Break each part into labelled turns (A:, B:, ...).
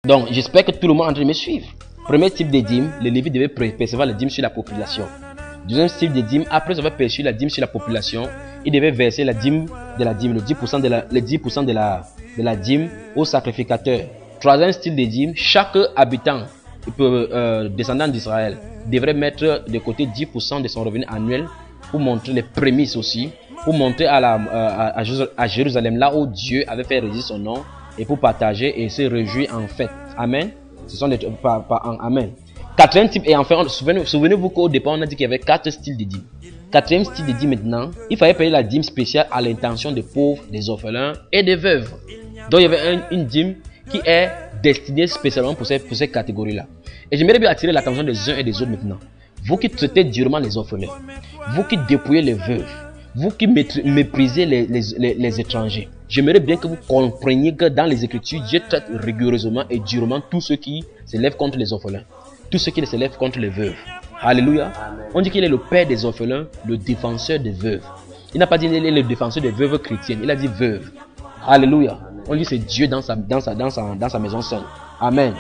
A: Donc, j'espère que tout le monde est en train de me suivre. Premier type de dîme, les Lévites devaient percevoir les dîmes sur la population. Deuxième type de dîme, après avoir perçu la dîme sur la population, ils devaient verser la dîme, le 10% de la dîme au sacrificateur. Troisième style de dîme, chaque habitant, descendant d'Israël, devrait mettre de côté 10% de son revenu annuel pour montrer les prémices aussi, pour montrer à Jérusalem, là où Dieu avait fait résider son nom, et pour partager et se réjouir en fête. Amen. Ce sont Amen. Quatrième type, et enfin, souvenez-vous qu'au départ, on a dit qu'il y avait 4 styles de dîmes. Quatrième style de dîme maintenant, il fallait payer la dîme spéciale à l'intention des pauvres, des orphelins et des veuves. Donc il y avait une dîme qui est destinée spécialement pour ces catégories-là. Et j'aimerais bien attirer l'attention des uns et des autres maintenant. Vous qui traitez durement les orphelins, vous qui dépouillez les veuves, vous qui méprisez les étrangers, j'aimerais bien que vous compreniez que dans les Écritures, Dieu traite rigoureusement et durement tous ceux qui s'élèvent contre les orphelins, tous ceux qui s'élèvent contre les veuves. Alléluia. Amen. On dit qu'il est le père des orphelins, le défenseur des veuves. Il n'a pas dit qu'il est le défenseur des veuves chrétiennes, il a dit veuves. Alléluia. Amen. On dit que c'est Dieu dans sa maison seule. Amen.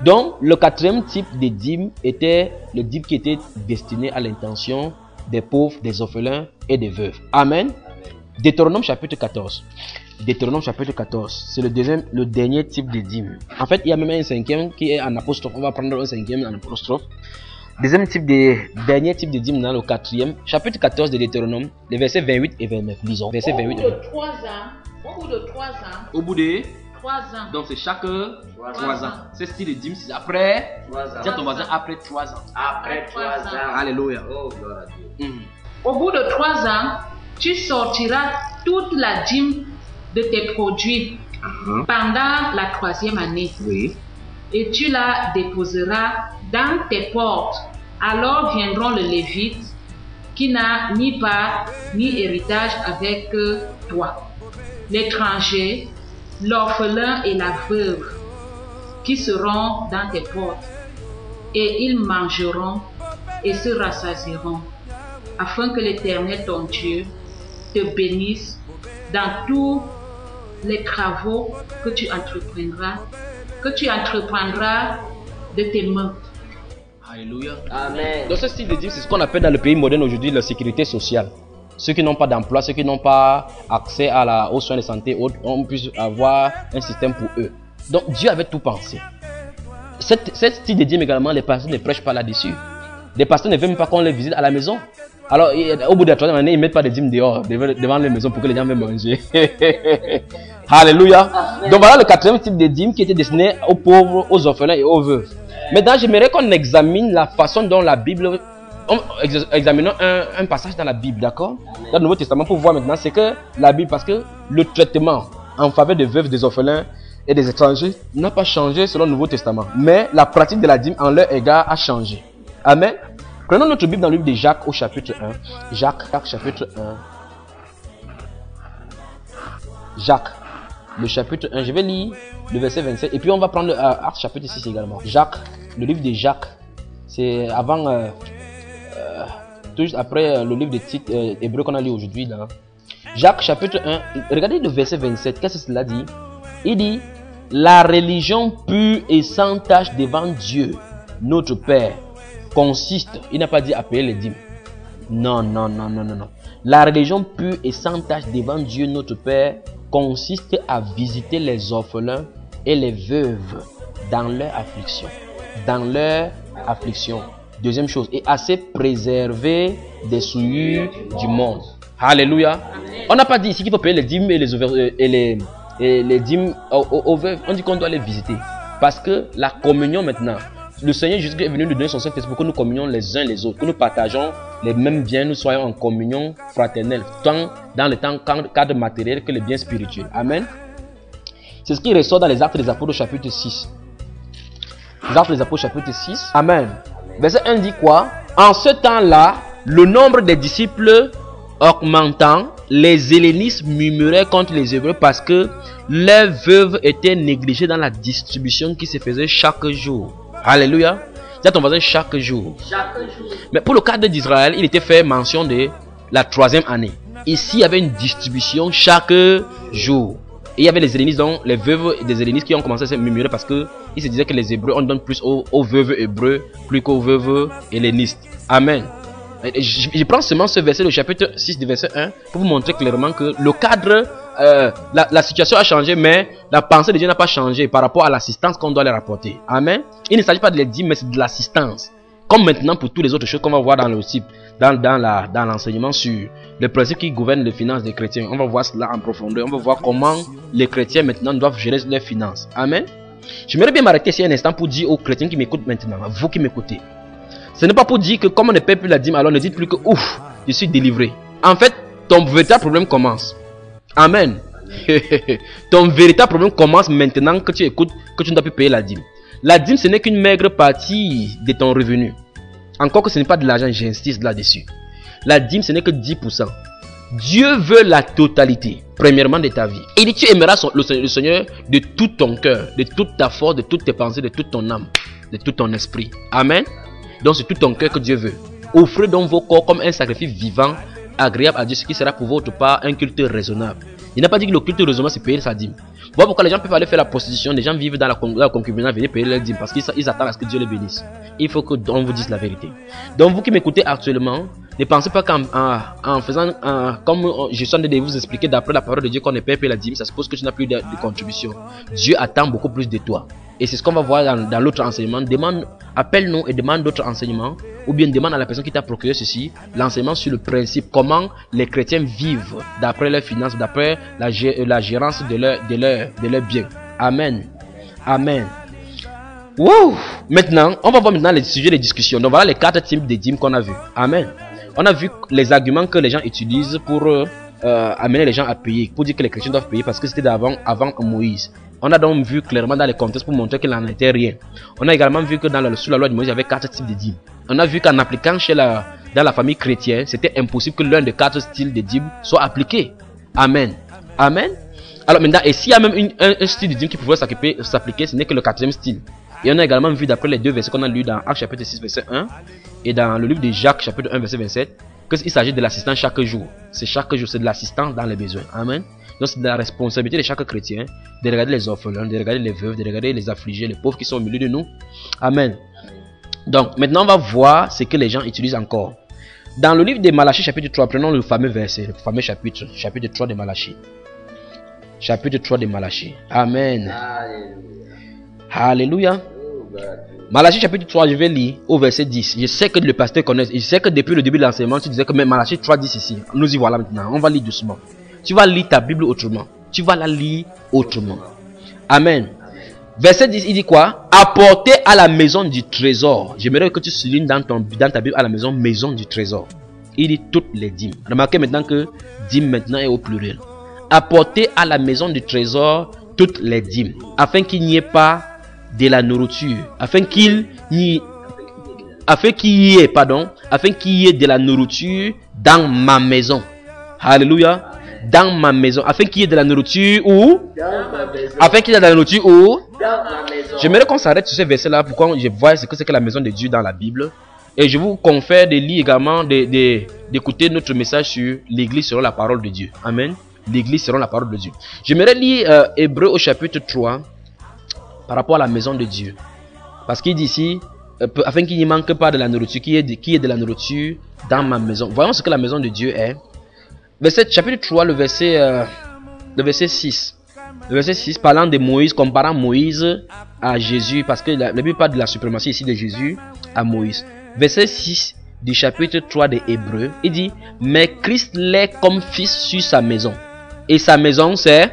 A: Donc, le quatrième type de dîme était le dîme qui était destiné à l'intention des pauvres, des orphelins et des veuves. Amen. Deutéronome chapitre 14. Deutéronome chapitre 14, c'est le dernier type de dîme. En fait, il y a même un cinquième qui est en apostrophe. On va prendre un cinquième en apostrophe. Dernier type de dîme dans le quatrième, chapitre 14 de Deutéronome, les versets 28 et 29. Lisons. Versets 28 et 29. Au bout de 3 ans. Donc c'est chaque 3 ans. Ce style de dîme, c'est après 3 ans. Tiens ton voisin, après 3 ans. Après 3 ans. Alléluia. Oh, gloire à Dieu.
B: Au bout de 3 ans, tu sortiras toute la dîme de tes produits pendant la 3e année.
A: Oui.
B: Et tu la déposeras dans tes portes. Alors viendront le Lévite qui n'a ni part ni héritage avec toi, l'étranger, l'orphelin et la veuve qui seront dans tes portes, et ils mangeront et se rassasieront, afin que l'Éternel ton Dieu te bénisse dans tous les travaux que tu entreprendras de tes mains.
A: Alléluia. Amen. Donc ce style de dîme, c'est ce qu'on appelle dans le pays moderne aujourd'hui la sécurité sociale. Ceux qui n'ont pas d'emploi, ceux qui n'ont pas accès aux soins de santé, on puisse avoir un système pour eux. Donc Dieu avait tout pensé. Ce style de dîme également, les pasteurs ne prêchent pas là-dessus. Les pasteurs ne veulent même pas qu'on les visite à la maison. Alors au bout de la 3e année, ils ne mettent pas de dîme dehors, devant les maisons pour que les gens viennent manger. Alléluia. Donc voilà le 4e type de dîme qui était destiné aux pauvres, aux orphelins et aux veuves. Maintenant, j'aimerais qu'on examine la façon dont la Bible... Examinons un passage dans la Bible, d'accord? Dans le Nouveau Testament, pour voir maintenant, c'est que la Bible, parce que le traitement en faveur des veuves, des orphelins et des étrangers n'a pas changé selon le Nouveau Testament. Mais la pratique de la dîme en leur égard a changé. Amen. Prenons notre Bible dans le livre de Jacques au chapitre 1. Jacques chapitre 1. Jacques, le chapitre 1. Je vais lire le verset 27. Et puis on va prendre Actes chapitre 6 également. Jacques, le livre de Jacques. C'est avant... tout juste après le livre de titre hébreu qu'on a lu aujourd'hui. Jacques chapitre 1. Regardez le verset 27. Qu'est-ce que cela dit? Il dit: la religion pure et sans tache devant Dieu, notre Père, consiste, il n'a pas dit à payer les dîmes. Non. La religion pure et sans tache devant Dieu, notre Père, consiste à visiter les orphelins et les veuves dans leur affliction. Dans leur affliction. Deuxième chose, et à se préserver des souillures du monde. Alléluia. On n'a pas dit ici qu'il faut payer les dîmes et les dîmes aux veuves. On dit qu'on doit les visiter. Parce que la communion maintenant, le Seigneur Jésus est venu nous donner son Saint-Esprit pour que nous communions les uns les autres, que nous partageons les mêmes biens, nous soyons en communion fraternelle, tant dans le cadre matériel que les biens spirituels. Amen. C'est ce qui ressort dans les Actes des Apôtres chapitre 6. Les Actes des Apôtres chapitre 6. Amen. Verset 1 dit quoi? En ce temps-là, le nombre des disciples augmentant, les hellénistes murmuraient contre les Hébreux parce que leurs veuves étaient négligées dans la distribution qui se faisait chaque jour. Alléluia. Dis à ton voisin chaque jour. Mais pour le cadre d'Israël, il était fait mention de la 3e année. Ici, il y avait une distribution chaque jour. Et il y avait les hellénistes, donc les veuves des hellénistes qui ont commencé à se murmurer parce que il se disait que les Hébreux, on donne plus aux veuves hébreux plus qu'aux veuves hellénistes. Amen. Je prends seulement ce verset, le chapitre 6 du verset 1, pour vous montrer clairement que le cadre, la situation a changé, mais la pensée de Dieu n'a pas changé par rapport à l'assistance qu'on doit leur apporter. Amen. Il ne s'agit pas de les dire, mais c'est de l'assistance. Comme maintenant pour toutes les autres choses qu'on va voir dans le type, dans l'enseignement sur les principes qui gouvernent les finances des chrétiens. On va voir cela en profondeur. On va voir comment les chrétiens maintenant doivent gérer leurs finances. Amen. J'aimerais bien m'arrêter ici un instant pour dire aux chrétiens qui m'écoutent maintenant, à vous qui m'écoutez. Ce n'est pas pour dire que comme on ne paie plus la dîme, alors ne dites plus que ouf, je suis délivré. En fait, ton véritable problème commence. Amen. Ton véritable problème commence maintenant que tu écoutes que tu ne dois plus payer la dîme. La dîme, ce n'est qu'une maigre partie de ton revenu. Encore que ce n'est pas de l'argent, j'insiste là-dessus. La dîme, ce n'est que 10%. Dieu veut la totalité, premièrement, de ta vie. Il dit, tu aimeras le Seigneur de tout ton cœur, de toute ta force, de toutes tes pensées, de toute ton âme, de tout ton esprit. Amen. Donc, c'est tout ton cœur que Dieu veut. Offrez donc vos corps comme un sacrifice vivant, agréable à Dieu, ce qui sera pour votre part un culte raisonnable. Il n'a pas dit que le culte raisonnable, c'est payer sa dîme. Voilà pourquoi les gens peuvent aller faire la prostitution, les gens vivent dans la concubinage, venir payer leur dîme parce qu'ils attendent à ce que Dieu les bénisse. Il faut qu'on vous dise la vérité. Donc vous qui m'écoutez actuellement, ne pensez pas qu'en faisant, comme je suis en train de vous expliquer d'après la parole de Dieu qu'on ne paye plus la dîme, ça suppose que tu n'as plus de contribution. Dieu attend beaucoup plus de toi. Et c'est ce qu'on va voir dans l'autre enseignement. Appelle-nous et demande d'autres enseignements. Ou bien demande à la personne qui t'a procuré ceci, l'enseignement sur le principe, comment les chrétiens vivent d'après leurs finances, d'après la gérance de leurs biens. Amen. Amen. Wow. Maintenant, on va voir maintenant les sujets de discussion. Donc voilà les 4 types de dîmes qu'on a vus. Amen. On a vu les arguments que les gens utilisent pour amener les gens à payer, pour dire que les chrétiens doivent payer parce que c'était avant Moïse. On a donc vu clairement dans les contextes pour montrer qu'il n'en était rien. On a également vu que sous la loi de Moïse, il y avait 4 types de dîmes. On a vu qu'en appliquant dans la famille chrétienne, c'était impossible que l'un des 4 styles de dîmes soit appliqué. Amen. Amen. Alors maintenant, et s'il y a même un style de dîme qui pouvait s'appliquer, ce n'est que le 4e style. Et on a également vu d'après les 2 versets qu'on a lus dans Actes chapitre 6 verset 1 et dans le livre de Jacques chapitre 1 verset 27 qu'il s'agit de l'assistance chaque jour. C'est chaque jour, c'est de l'assistance dans les besoins. Amen. Donc c'est de la responsabilité de chaque chrétien de regarder les orphelins, de regarder les veuves, de regarder les affligés, les pauvres qui sont au milieu de nous. Amen. Donc maintenant on va voir ce que les gens utilisent encore. Dans le livre de Malachie chapitre 3, prenons le fameux verset, le fameux chapitre 3 de Malachie. Chapitre 3 de Malachie. Amen. Alléluia. Malachie chapitre 3, je vais lire au verset 10. Je sais que le pasteur connaît. Je sais que depuis le début de l'enseignement, tu disais que Malachie 3, 10 ici. Nous y voilà maintenant. On va lire doucement. Tu vas lire ta Bible autrement. Tu vas la lire autrement. Amen. Verset 10, il dit quoi? Apportez à la maison du trésor. J'aimerais que tu soulignes dans ta Bible à la maison du trésor. Il dit toutes les dîmes. Remarquez maintenant que dîmes maintenant est au pluriel. Apportez à la maison du trésor toutes les dîmes, afin qu'il n'y ait pas de la nourriture, afin qu'il y ait de la nourriture dans ma maison. Alléluia. Dans ma maison, afin qu'il y ait de la nourriture où? Afin qu'il y ait de la nourriture où? J'aimerais qu'on s'arrête sur ce verset là pour qu'on voit ce que c'est que la maison de Dieu dans la Bible. Et je vous confère de lire également, d'écouter notre message sur l'église selon la parole de Dieu. Amen. L'église selon la parole de Dieu. J'aimerais lire Hébreux au chapitre 3 par rapport à la maison de Dieu. Parce qu'il dit ici, afin qu'il n'y manque pas de la nourriture, qu'il y ait de la nourriture dans ma maison. Voyons ce que la maison de Dieu est. Chapitre 3, le verset 6. Le verset 6, parlant de Moïse, comparant Moïse à Jésus, parce que la Bible parle de la suprématie ici de Jésus à Moïse. Verset 6 du chapitre 3 des Hébreux, il dit, mais Christ l'est comme fils sur sa maison. Et sa maison c'est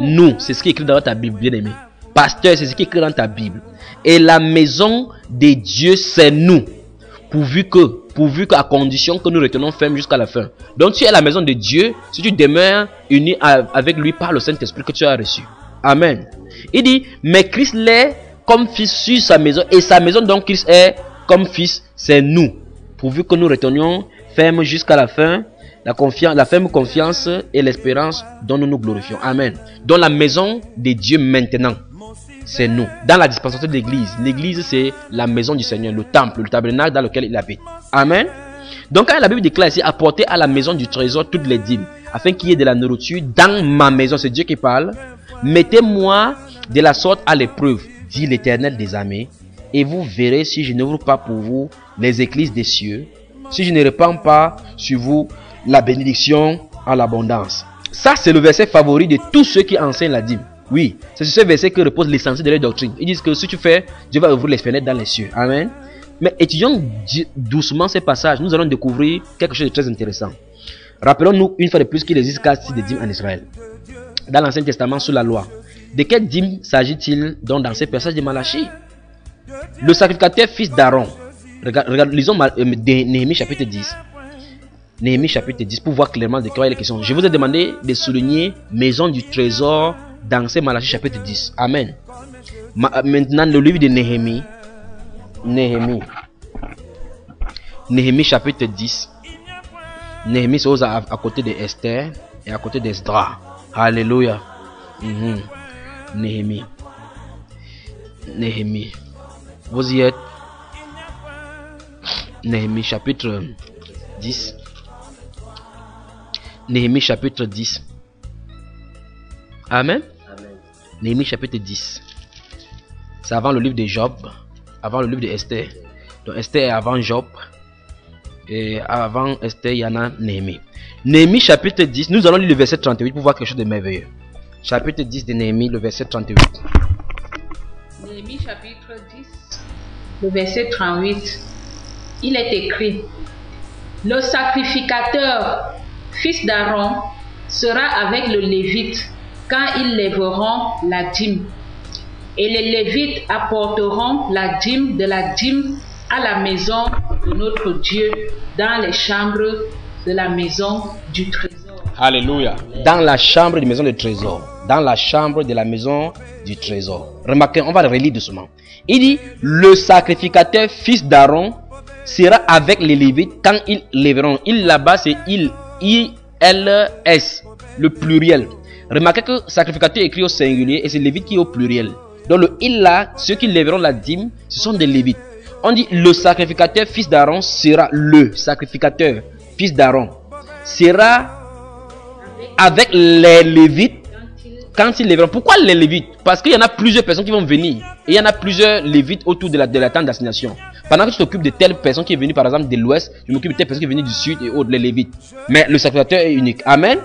A: nous. C'est ce qui est écrit dans ta Bible, bien aimé. Pasteur, c'est ce qui est écrit dans ta Bible. Et la maison de Dieu c'est nous. Pourvu qu'à condition que nous retenons ferme jusqu'à la fin. Donc tu es la maison de Dieu si tu demeures uni avec lui par le Saint-Esprit que tu as reçu. Amen. Il dit, mais Christ l'est comme fils sur sa maison. Et sa maison donc Christ est comme fils, c'est nous. Pourvu que nous retenions ferme jusqu'à la fin, la ferme confiance et l'espérance dont nous nous glorifions. Amen. Donc la maison de Dieu maintenant, c'est nous. Dans la dispensation de l'église, l'église c'est la maison du Seigneur, le temple, le tabernacle dans lequel il habite. Amen. Donc quand la Bible déclare ici, apportez à la maison du trésor toutes les dîmes, afin qu'il y ait de la nourriture dans ma maison, c'est Dieu qui parle. Mettez-moi de la sorte à l'épreuve, dit l'Éternel des armées, et vous verrez si je n'ouvre pas pour vous les écluses des cieux, si je ne répands pas sur vous la bénédiction en l'abondance. Ça, c'est le verset favori de tous ceux qui enseignent la dîme. Oui, c'est sur ce verset que repose l'essentiel de leur doctrine. Ils disent que si tu fais, Dieu va ouvrir les fenêtres dans les cieux. Amen. Mais étudions doucement ces passages, nous allons découvrir quelque chose de très intéressant. Rappelons-nous une fois de plus qu'il existe 4 types de dîmes en Israël. Dans l'Ancien Testament, sous la loi. De quelle dîme s'agit-il donc dans ces passages de Malachie? Le sacrificateur fils d'Aaron. Regarde, lisons Néhémie chapitre 10. Néhémie chapitre 10 pour voir clairement de quoi il est question. Je vous ai demandé de souligner maison du trésor dans ces Malachie chapitre 10. Amen. Maintenant, le livre de Néhémie. Néhémie chapitre 10. Néhémie c'est à côté de Esther et à côté d'Esdras. Alléluia. Néhémie. Vous y êtes. Néhémie chapitre 10. Néhémie chapitre 10. Amen. Néhémie chapitre 10. C'est avant le livre de Job. Avant le livre de Esther. Donc Esther est avant Job. Et avant Esther, il y en a Néhémie. Néhémie chapitre 10. Nous allons lire le verset 38 pour voir quelque chose de merveilleux. Chapitre 10 de Néhémie, le verset 38.
B: Néhémie chapitre 10, le verset 38. Il est écrit: le sacrificateur, fils d'Aaron, sera avec le Lévite quand ils lèveront la dîme. Et les Lévites apporteront la dîme de la dîme à la maison de notre Dieu, dans les chambres de la maison du trésor.
A: Alléluia. Dans la chambre de la maison du trésor. Dans la chambre de la maison du trésor. Remarquez, on va le relire doucement. Il dit, le sacrificateur fils d'Aaron sera avec les Lévites quand ils lèveront. Il là-bas, c'est il, I-L-S, le pluriel. Remarquez que sacrificateur est écrit au singulier et c'est Lévite qui est au pluriel. Donc le il là, ceux qui lèveront la dîme, ce sont des Lévites. On dit le sacrificateur fils d'Aaron sera le sacrificateur fils d'Aaron sera avec les Lévites quand ils lèveront. Pourquoi les Lévites? Parce qu'il y en a plusieurs personnes qui vont venir. Et il y en a plusieurs Lévites autour de la tente d'assignation. Pendant que tu t'occupes de telle personne qui est venue par exemple de l'ouest, je m'occupe de telle personne qui est venue du sud et autres, les Lévites. Mais le sacrificateur est unique. Amen.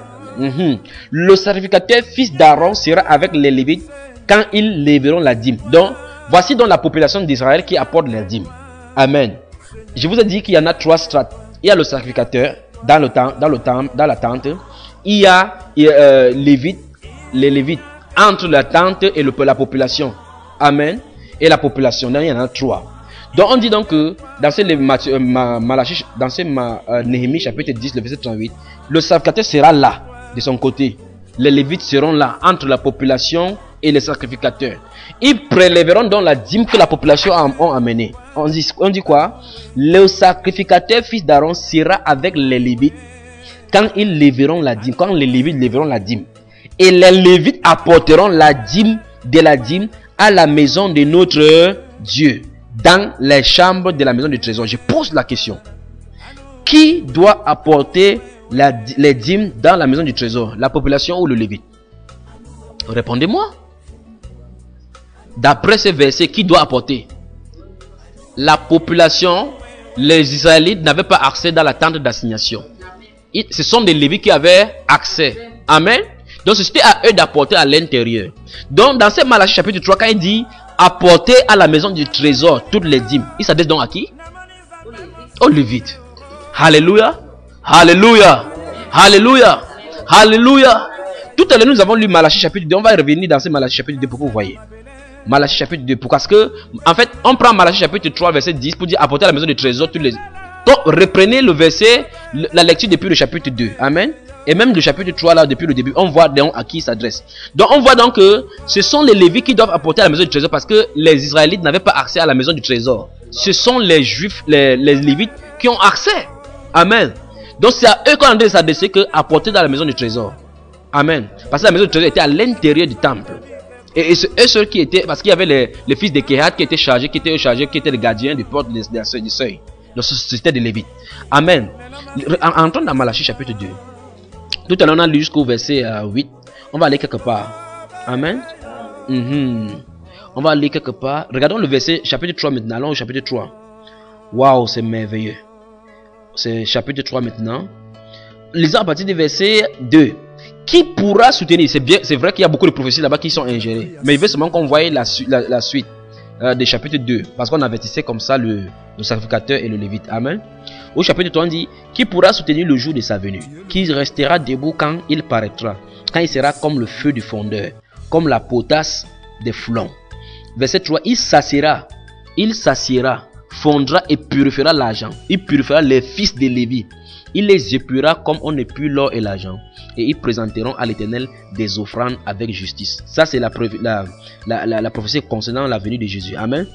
A: Le sacrificateur fils d'Aaron sera avec les Lévites quand ils lèveront la dîme. Donc, voici donc la population d'Israël qui apporte la dîme. Amen. Je vous ai dit qu'il y en a 3 strates. Il y a le sacrificateur dans la tente. Il y a les Lévites entre la tente et la population. Amen. Et la population. Donc, il y en a 3. Donc on dit donc que dans Néhémie chapitre 10, le verset 38, le sacrificateur sera là, de son côté. Les Lévites seront là, entre la population et les sacrificateurs. Ils prélèveront donc la dîme que la population a amenée. On dit quoi? Le sacrificateur fils d'Aaron sera avec les Lévites quand ils lèveront la dîme. Quand les Lévites lèveront la dîme. Et les Lévites apporteront la dîme de la dîme à la maison de notre Dieu, dans les chambres de la maison du trésor. Je pose la question. Qui doit apporter les dîmes dans la maison du trésor? La population ou le Lévite? Répondez-moi. D'après ce verset, qui doit apporter? La population. Les Israélites n'avaient pas accès dans la tente d'assignation. Ce sont des Lévites qui avaient accès. Amen. Donc c'était à eux d'apporter à l'intérieur. Donc dans ce Malachie chapitre 3, quand il dit apporter à la maison du trésor toutes les dîmes, il s'adresse donc à qui? Aux Lévites. Alléluia. Alléluia. Alléluia. Alléluia. Tout à l'heure nous avons lu Malachie chapitre 2. On va revenir dans ce Malachie chapitre 2 pour que vous voyez. Malachie chapitre 2. Parce que en fait on prend Malachie chapitre 3 verset 10 pour dire apporter à la maison du trésor toutes les. Donc reprenez le verset, la lecture depuis le chapitre 2. Amen. Et même le chapitre 3 là, depuis le début, on voit donc à qui il s'adresse. Donc on voit donc que ce sont les Lévites qui doivent apporter à la maison du trésor parce que les Israélites n'avaient pas accès à la maison du trésor. Ce sont les Juifs, les Lévites qui ont accès. Amen. Donc c'est à eux qu'on a s'adresser que apporter dans la maison du trésor. Amen. Parce que la maison du trésor était à l'intérieur du temple. Et c'est eux ceux qui étaient, parce qu'il y avait les fils de Kehat qui étaient chargés, qui étaient les gardiens des portes du seuil. Donc c'était des Lévites. Amen. Entrons dans Malachie chapitre 2. Tout à l'heure on a lu jusqu'au verset 8. On va aller quelque part. Amen. On va lire quelque part. Regardons le verset chapitre 3 maintenant. Allons au chapitre 3. Waouh, c'est merveilleux. C'est chapitre 3 maintenant. Lisons à partir du verset 2. Qui pourra soutenir? C'est vrai qu'il y a beaucoup de prophéties là-bas qui sont ingérées. Mais il veut seulement qu'on voie la suite des chapitres 2. Parce qu'on avertissait comme ça le sacrificateur et le lévite. Amen. Au chapitre 3, on dit: qui pourra soutenir le jour de sa venue? Qui restera debout quand il paraîtra? Quand il sera comme le feu du fondeur, comme la potasse des foulons. Verset 3, il s'assiera, fondra et purifiera l'argent. Il purifiera les fils de Lévi. Il les épurera comme on épure l'or et l'argent. Et ils présenteront à l'Éternel des offrandes avec justice. Ça, c'est la prophétie concernant la venue de Jésus. Amen.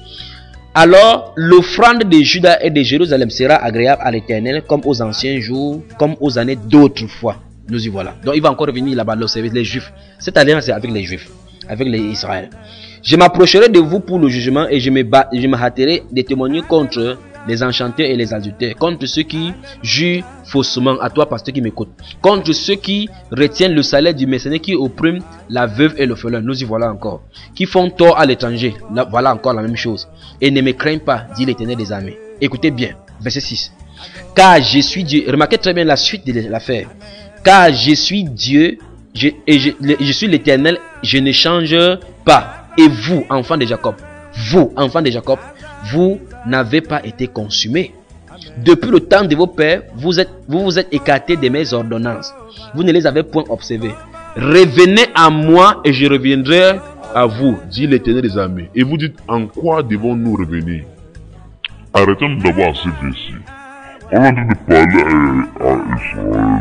A: Alors, l'offrande de Juda et de Jérusalem sera agréable à l'Éternel comme aux anciens jours, comme aux années d'autrefois. Nous y voilà. Donc, il va encore revenir là-bas, les Juifs. Cette alliance est avec les Juifs, avec les Israël. Je m'approcherai de vous pour le jugement et je me hâterai de témoigner contre les enchanteurs et les adultères, contre ceux qui jurent faussement, à toi pasteur qui m'écoute, contre ceux qui retiennent le salaire du mercenaire, qui oppriment la veuve et l'orphelin. Nous y voilà encore. Qui font tort à l'étranger. Voilà encore la même chose. Et ne me craignent pas, dit l'Éternel des armées. Écoutez bien, verset 6. Car je suis Dieu. Remarquez très bien la suite de l'affaire. Car je suis Dieu, je suis l'Éternel, je ne change pas. Et vous, enfants de Jacob, vous n'avez pas été consumés. Depuis le temps de vos pères, vous vous êtes écartés de mes ordonnances. Vous ne les avez point observées. Revenez à moi et je reviendrai
C: à vous, dit l'Éternel des armées. Et vous dites, en quoi devons-nous revenir?
D: Arrêtons d'abord à ce verset. On a dit de parler à Israël.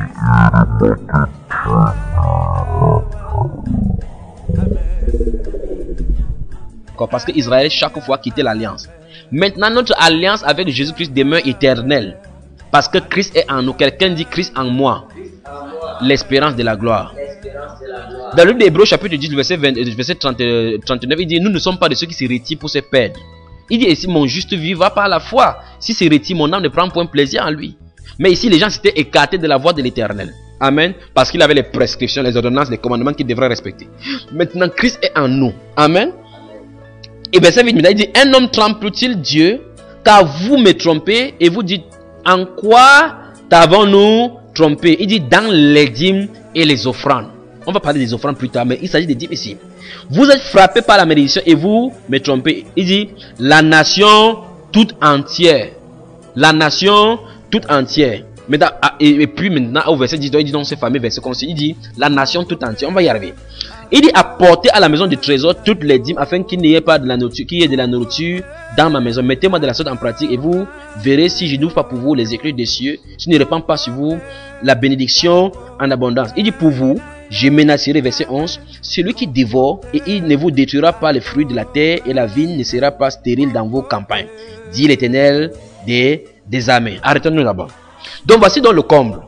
A: Parce que Israël chaque fois quittait l'alliance. Maintenant notre alliance avec Jésus-Christ demeure éternelle. Parce que Christ est en nous. Quelqu'un dit Christ en moi. L'espérance de la gloire. Dans le livre d'Hébreux chapitre 10 verset 39, il dit: nous ne sommes pas de ceux qui se retirent pour se perdre. Il dit ici: mon juste vivra par la foi. Si se retire, mon âme ne prend point plaisir en lui. Mais ici les gens s'étaient écartés de la voie de l'éternel. Amen. Parce qu'il avait les prescriptions, les ordonnances, les commandements qu'il devrait respecter. Maintenant Christ est en nous. Amen. Et verset 8, il dit: un homme trompe-t-il Dieu? Car vous me trompez et vous dites: en quoi t'avons-nous trompé? Il dit: dans les dîmes et les offrandes. On va parler des offrandes plus tard, mais il s'agit des dîmes ici. Vous êtes frappés par la malédiction et vous me trompez. Il dit: la nation toute entière. La nation toute entière. Et puis maintenant, au verset 10, il dit dans ce fameux verset, il dit: la nation toute entière. On va y arriver. Il dit: apportez à la maison du trésor toutes les dîmes afin qu'il n'y ait pas de la nourriture, qu'il y ait de la nourriture dans ma maison. Mettez-moi de la sorte en pratique et vous verrez si je n'ouvre pas pour vous les éclats des cieux, si je ne répands pas sur vous la bénédiction en abondance. Il dit: pour vous, je menacerai, verset 11, celui qui dévore et il ne vous détruira pas les fruits de la terre et la vigne ne sera pas stérile dans vos campagnes, dit l'Éternel des armées. Arrêtons-nous là-bas. Donc voici dans le comble.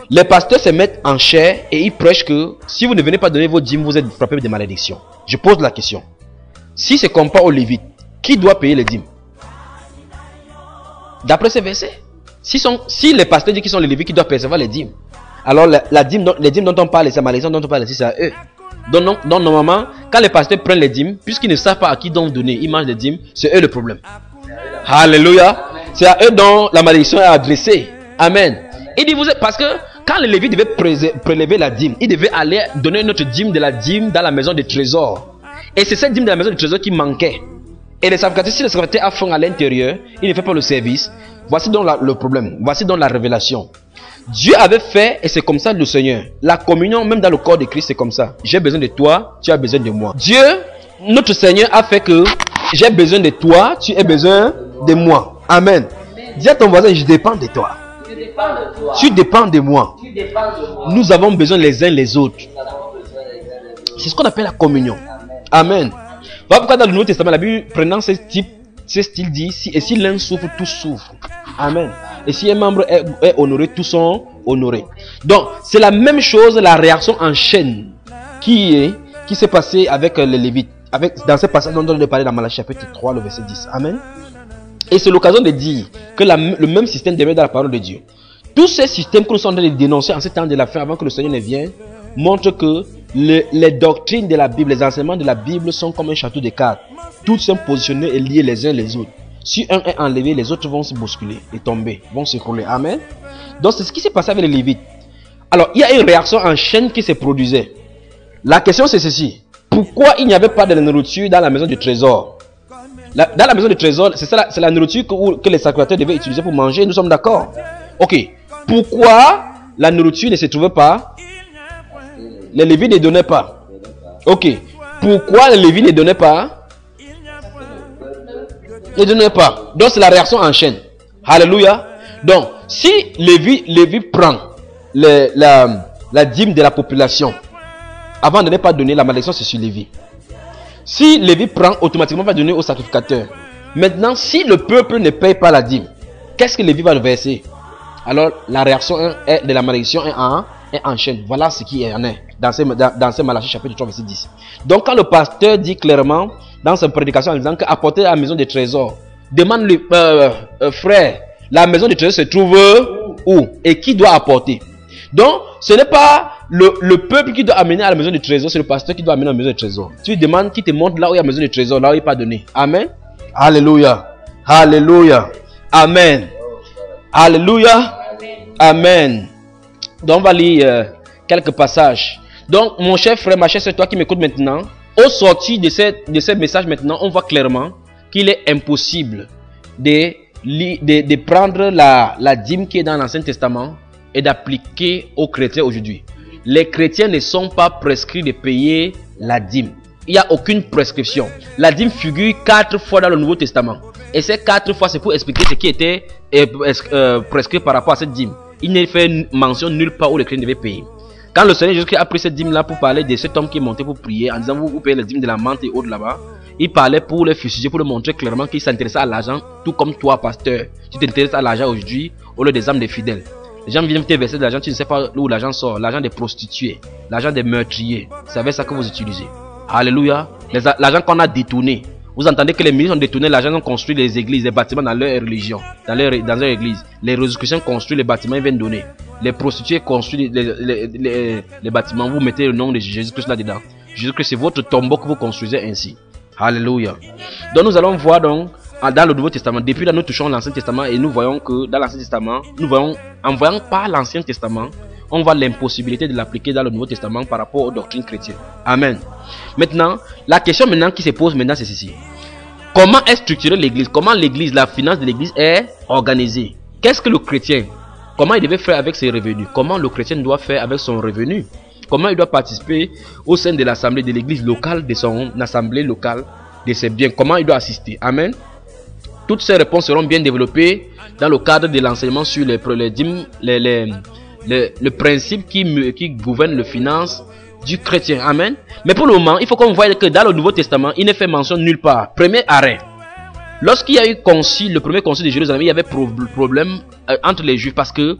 A: Les pasteurs se mettent en chair et ils prêchent que si vous ne venez pas donner vos dîmes, vous êtes frappés de malédiction. Je pose la question. Si c'est comparé aux Lévites, qui doit payer les dîmes? D'après ce verset, si les pasteurs disent qu'ils sont les Lévites qui doivent percevoir les dîmes, alors les dîmes dont on parle, c'est malédiction dont on parle, c'est à eux. Donc normalement, quand les pasteurs prennent les dîmes, puisqu'ils ne savent pas à qui donc donner, ils mangent les dîmes, c'est eux le problème. Alléluia. C'est à eux dont la malédiction est adressée. Amen. Il dit: parce que quand les Lévites devaient prélever la dîme, ils devaient aller donner notre dîme de la dîme dans la maison des trésors. Et c'est cette dîme de la maison des trésors qui manquait. Et les sacrificateurs, si les sacrificateurs a faim à l'intérieur, ils ne font pas le service. Voici donc le problème. Voici donc la révélation. Dieu avait fait, et c'est comme ça le Seigneur. La communion, même dans le corps de Christ, c'est comme ça. J'ai besoin de toi, tu as besoin de moi. Dieu, notre Seigneur, a fait que j'ai besoin de toi, tu as besoin de moi. Amen. Dis à ton voisin: je dépends de toi. Tu dépends de moi. Nous avons besoin les uns les autres. C'est ce qu'on appelle la communion. Amen. Voilà pourquoi dans le Nouveau Testament, la Bible, prenant ce style dit: et si l'un souffre, tous souffrent. Amen. Et si un membre est honoré, tous sont honorés. Donc, c'est la même chose, la réaction en chaîne qui s'est passée avec les Lévites. Dans ce passage dont on a parlé dans Malachie chapitre 3, le verset 10. Amen. Et c'est l'occasion de dire que le même système demeure dans la parole de Dieu. Tous ces systèmes que nous sommes en train de dénoncer en ce temps de la fin, avant que le Seigneur ne vienne, montrent que les doctrines de la Bible, les enseignements de la Bible sont comme un château de cartes. Tous sont positionnés et liés les uns les autres. Si un est enlevé, les autres vont se bousculer et tomber, vont s'écrouler. Amen. Donc c'est ce qui s'est passé avec les Lévites. Alors il y a une réaction en chaîne qui se produisait. La question c'est ceci. Pourquoi il n'y avait pas de la nourriture dans la maison du trésor? Dans la maison du trésor, c'est la nourriture que les sacrificateurs devaient utiliser pour manger. Nous sommes d'accord. Ok. Pourquoi la nourriture ne se trouvait pas? Les Lévites ne donnaient pas. Ok. Pourquoi les Lévites ne donnaient pas? Ne donnaient pas. Donc c'est la réaction en chaîne. Alléluia. Donc si Lévi prend la dîme de la population, avant de ne pas donner, la malédiction c'est sur Lévi. Si Lévi prend, automatiquement va donner au sacrificateur. Maintenant, si le peuple ne paye pas la dîme, qu'est-ce que Lévi va verser? Alors la réaction de la malédiction est en chaîne. Voilà ce qui en est dans ces Malachie chapitre 3 verset 10. Donc quand le pasteur dit clairement dans sa prédication en disant qu'apporter à la maison des trésors, demande-lui, frère, la maison des trésors se trouve où? Et qui doit apporter? Donc ce n'est pas le peuple qui doit amener à la maison du trésor, c'est le pasteur qui doit amener à la maison du trésor. Tu lui demandes qui te montre là où il y a la maison du trésor, là où il n'est pas donné. Amen. Alléluia. Alléluia. Amen. Alléluia. Amen. Donc on va lire quelques passages. Donc mon cher frère, ma chère, c'est toi qui m'écoutes maintenant. Au sortir de ces messages maintenant, on voit clairement qu'il est impossible de prendre la dîme qui est dans l'Ancien Testament et d'appliquer aux chrétiens aujourd'hui. Les chrétiens ne sont pas prescrits de payer la dîme. Il n'y a aucune prescription. La dîme figure 4 fois dans le Nouveau Testament. Et ces 4 fois, c'est pour expliquer ce qui était prescrit par rapport à cette dîme. Il n'est fait mention nulle part où les chrétiens devaient payer. Quand le Seigneur Jésus-Christ a pris cette dîme-là pour parler de cet homme qui est monté pour prier, en disant vous payez la dîme de la menthe et autres là-bas, il parlait pour les fustiger, pour le montrer clairement qu'il s'intéressait à l'argent, tout comme toi, pasteur. Tu t'intéresses à l'argent aujourd'hui au lieu des âmes des fidèles. Les gens viennent te verser de l'argent, tu ne sais pas où l'argent sort. L'argent des prostituées, l'argent des meurtriers. C'est avec ça que vous utilisez. Alléluia. L'argent qu'on a détourné. Vous entendez que les ministres ont détourné l'argent, ont construit les églises, les bâtiments dans leur religion, dans leur église. Les Rosicruciens construisent les bâtiments, ils viennent donner. Les prostituées construisent les bâtiments. Vous mettez le nom de Jésus-Christ là-dedans. Jésus-Christ, c'est votre tombeau que vous construisez ainsi. Alléluia. Donc nous allons voir donc dans le Nouveau Testament, depuis là nous touchons l'Ancien Testament et nous voyons que dans l'Ancien Testament, nous voyons, en voyant pas l'Ancien Testament, on voit l'impossibilité de l'appliquer dans le Nouveau Testament par rapport aux doctrines chrétiennes. Amen. Maintenant, la question maintenant qui se pose maintenant c'est ceci. Comment est structurée l'Église? Comment l'Église, la finance de l'Église est organisée? Qu'est-ce que le chrétien, comment il devait faire avec ses revenus? Comment le chrétien doit faire avec son revenu? Comment il doit participer au sein de l'assemblée de l'Église locale, de son assemblée locale, de ses biens? Comment il doit assister? Amen. Toutes ces réponses seront bien développées dans le cadre de l'enseignement sur le principe qui gouverne les finances du chrétien. Amen. Mais pour le moment, il faut qu'on voie que dans le Nouveau Testament, il n'est fait mention nulle part. Premier arrêt. Lorsqu'il y a eu le premier concile de Jérusalem, il y avait problème entre les Juifs parce que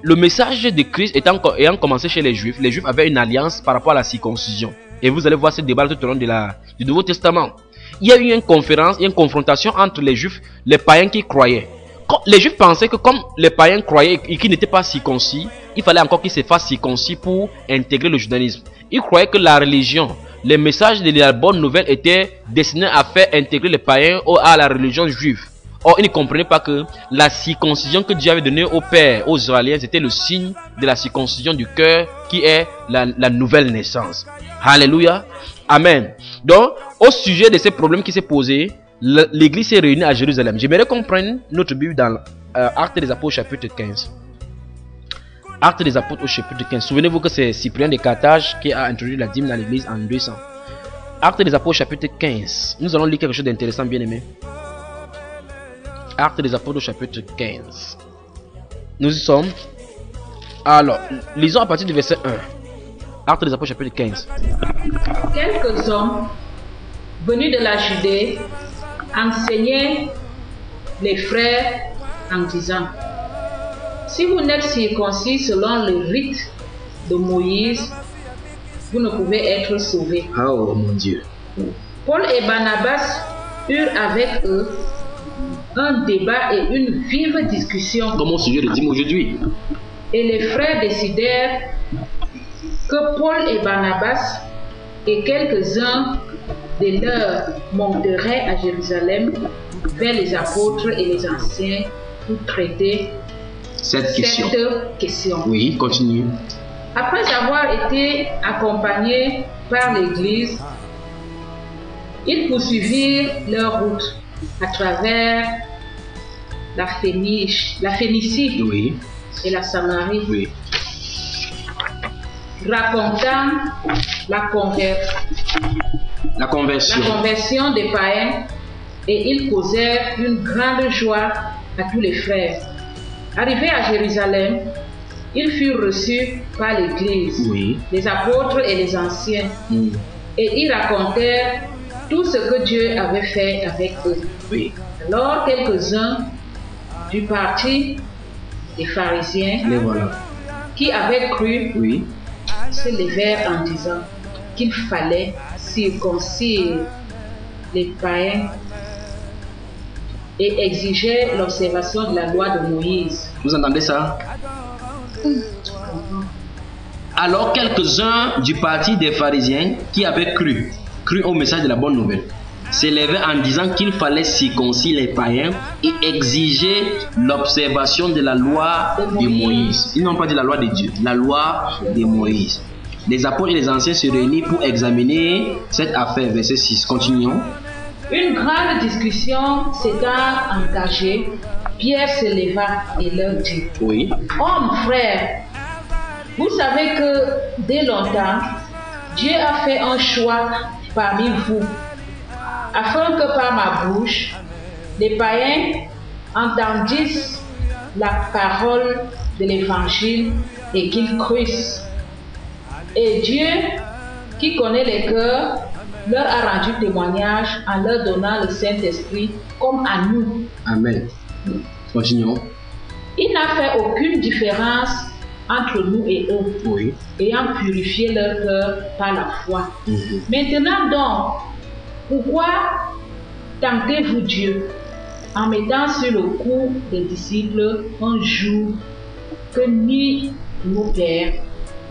A: le message de Christ ayant commencé chez les Juifs avaient une alliance par rapport à la circoncision. Et vous allez voir ce débat tout au long du Nouveau Testament. Il y a eu une confrontation entre les Juifs, les païens qui croyaient. Les Juifs pensaient que comme les païens croyaient et qu'ils n'étaient pas circoncis, il fallait encore qu'ils se fassent circoncis pour intégrer le judaïsme. Ils croyaient que la religion, les messages de la bonne nouvelle étaient destinés à faire intégrer les païens à la religion juive. Or, ils ne comprenaient pas que la circoncision que Dieu avait donnée aux pères, aux Israéliens, c'était le signe de la circoncision du cœur qui est la nouvelle naissance. Alléluia. Amen. Donc, au sujet de ces problèmes qui s'est posé, l'église s'est réunie à Jérusalem. J'aimerais qu'on prenne notre Bible dans Actes des Apôtres chapitre 15. Actes des Apôtres au chapitre 15. Souvenez-vous que c'est Cyprien de Carthage qui a introduit la dîme dans l'église en 200. Actes des Apôtres chapitre 15. Nous allons lire quelque chose d'intéressant, bien aimé. Actes des Apôtres chapitre 15. Nous y sommes. Alors, lisons à partir du verset 1. Actes des Apôtres chapitre 15.
B: Quelques hommes venus de la Judée enseignaient les frères en disant: si vous n'êtes circoncis selon le rite de Moïse, vous ne pouvez être sauvés.
A: Oh mon Dieu.
B: Paul et Barnabas eurent avec eux un débat et une vive discussion.
A: Comme au sujet de dîme aujourd'hui.
B: Et les frères décidèrent que Paul et Barnabas et quelques-uns de leurs monteraient à Jérusalem vers les apôtres et les anciens pour traiter
A: cette question. Oui, continue.
B: Après avoir été accompagnés par l'Église, ils poursuivirent leur route à travers la Phénicie
A: Oui.
B: et la Samarie,
A: Oui.
B: racontant la conversion des païens, et ils causèrent une grande joie à tous les frères. Arrivés à Jérusalem, ils furent reçus par l'Église,
A: Oui.
B: les apôtres et les anciens, et ils racontèrent tout ce que Dieu avait fait avec eux.
A: Oui.
B: Alors quelques-uns du parti des pharisiens,
A: Les voilà.
B: qui avaient cru,
A: Oui.
B: se levèrent en disant qu'il fallait circoncire les païens et exigeaient l'observation de la loi de Moïse.
A: Vous entendez ça? Alors quelques-uns du parti des pharisiens qui avaient cru au message de la bonne nouvelle, s'élevaient en disant qu'il fallait circoncire les païens et exiger l'observation de la loi de Moïse. Ils n'ont pas dit la loi de Dieu, la loi de Moïse. Les apôtres et les anciens se réunissent pour examiner cette affaire. Verset 6. Continuons.
B: Une grande discussion s'étant engagée, Pierre se leva et leur dit:
A: Oui.
B: Hommes, frères, vous savez que dès longtemps, Dieu a fait un choix parmi vous, afin que par ma bouche, les païens entendissent la parole de l'évangile et qu'ils cruissent. Et Dieu, qui connaît les cœurs, leur a rendu témoignage en leur donnant le Saint-Esprit comme à nous.
A: Amen. Continuons.
B: Il n'a fait aucune différence entre nous et eux,
A: Oui.
B: ayant purifié leur cœur par la foi. Maintenant donc, pourquoi tentez-vous Dieu en mettant sur le cou des disciples un joug que ni nos pères,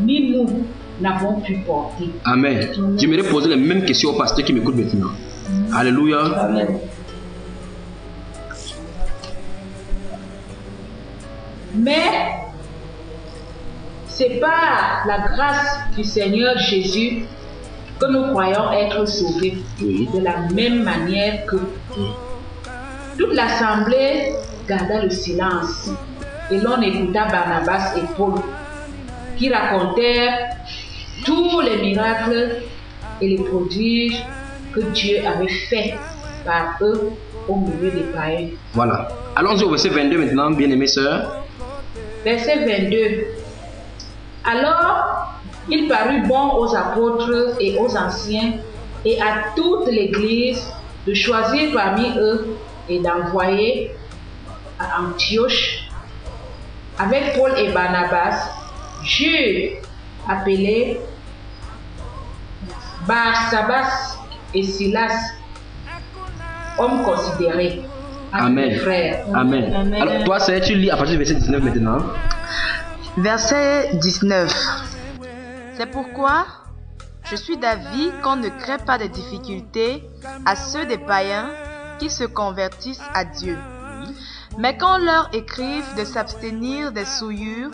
B: ni nous n'avons pu porter?
A: Amen. J'aimerais poser les mêmes questions au pasteur qui m'écoute maintenant. Alléluia.
B: Amen. Mais c'est par la grâce du Seigneur Jésus que nous croyons être sauvés,
A: Oui.
B: de la même manière que toute l'assemblée garda le silence et l'on écouta Barnabas et Paul qui racontèrent tous les miracles et les prodiges que Dieu avait faits par eux au milieu des païens.
A: Voilà. Allons-y au verset 22 maintenant, bien-aimées sœurs.
B: Verset 22. Alors, il parut bon aux apôtres et aux anciens et à toute l'Église de choisir parmi eux et d'envoyer à Antioche avec Paul et Barnabas, Jules appelé Barsabas et Silas, hommes considérés.
A: Amen.
B: Frères.
A: Amen.
B: Amen.
A: Alors, toi, c'est, tu lis à partir du verset 19 maintenant.
E: Verset 19. C'est pourquoi je suis d'avis qu'on ne crée pas de difficultés à ceux des païens qui se convertissent à Dieu. Mais qu'on leur écrive de s'abstenir des souillures,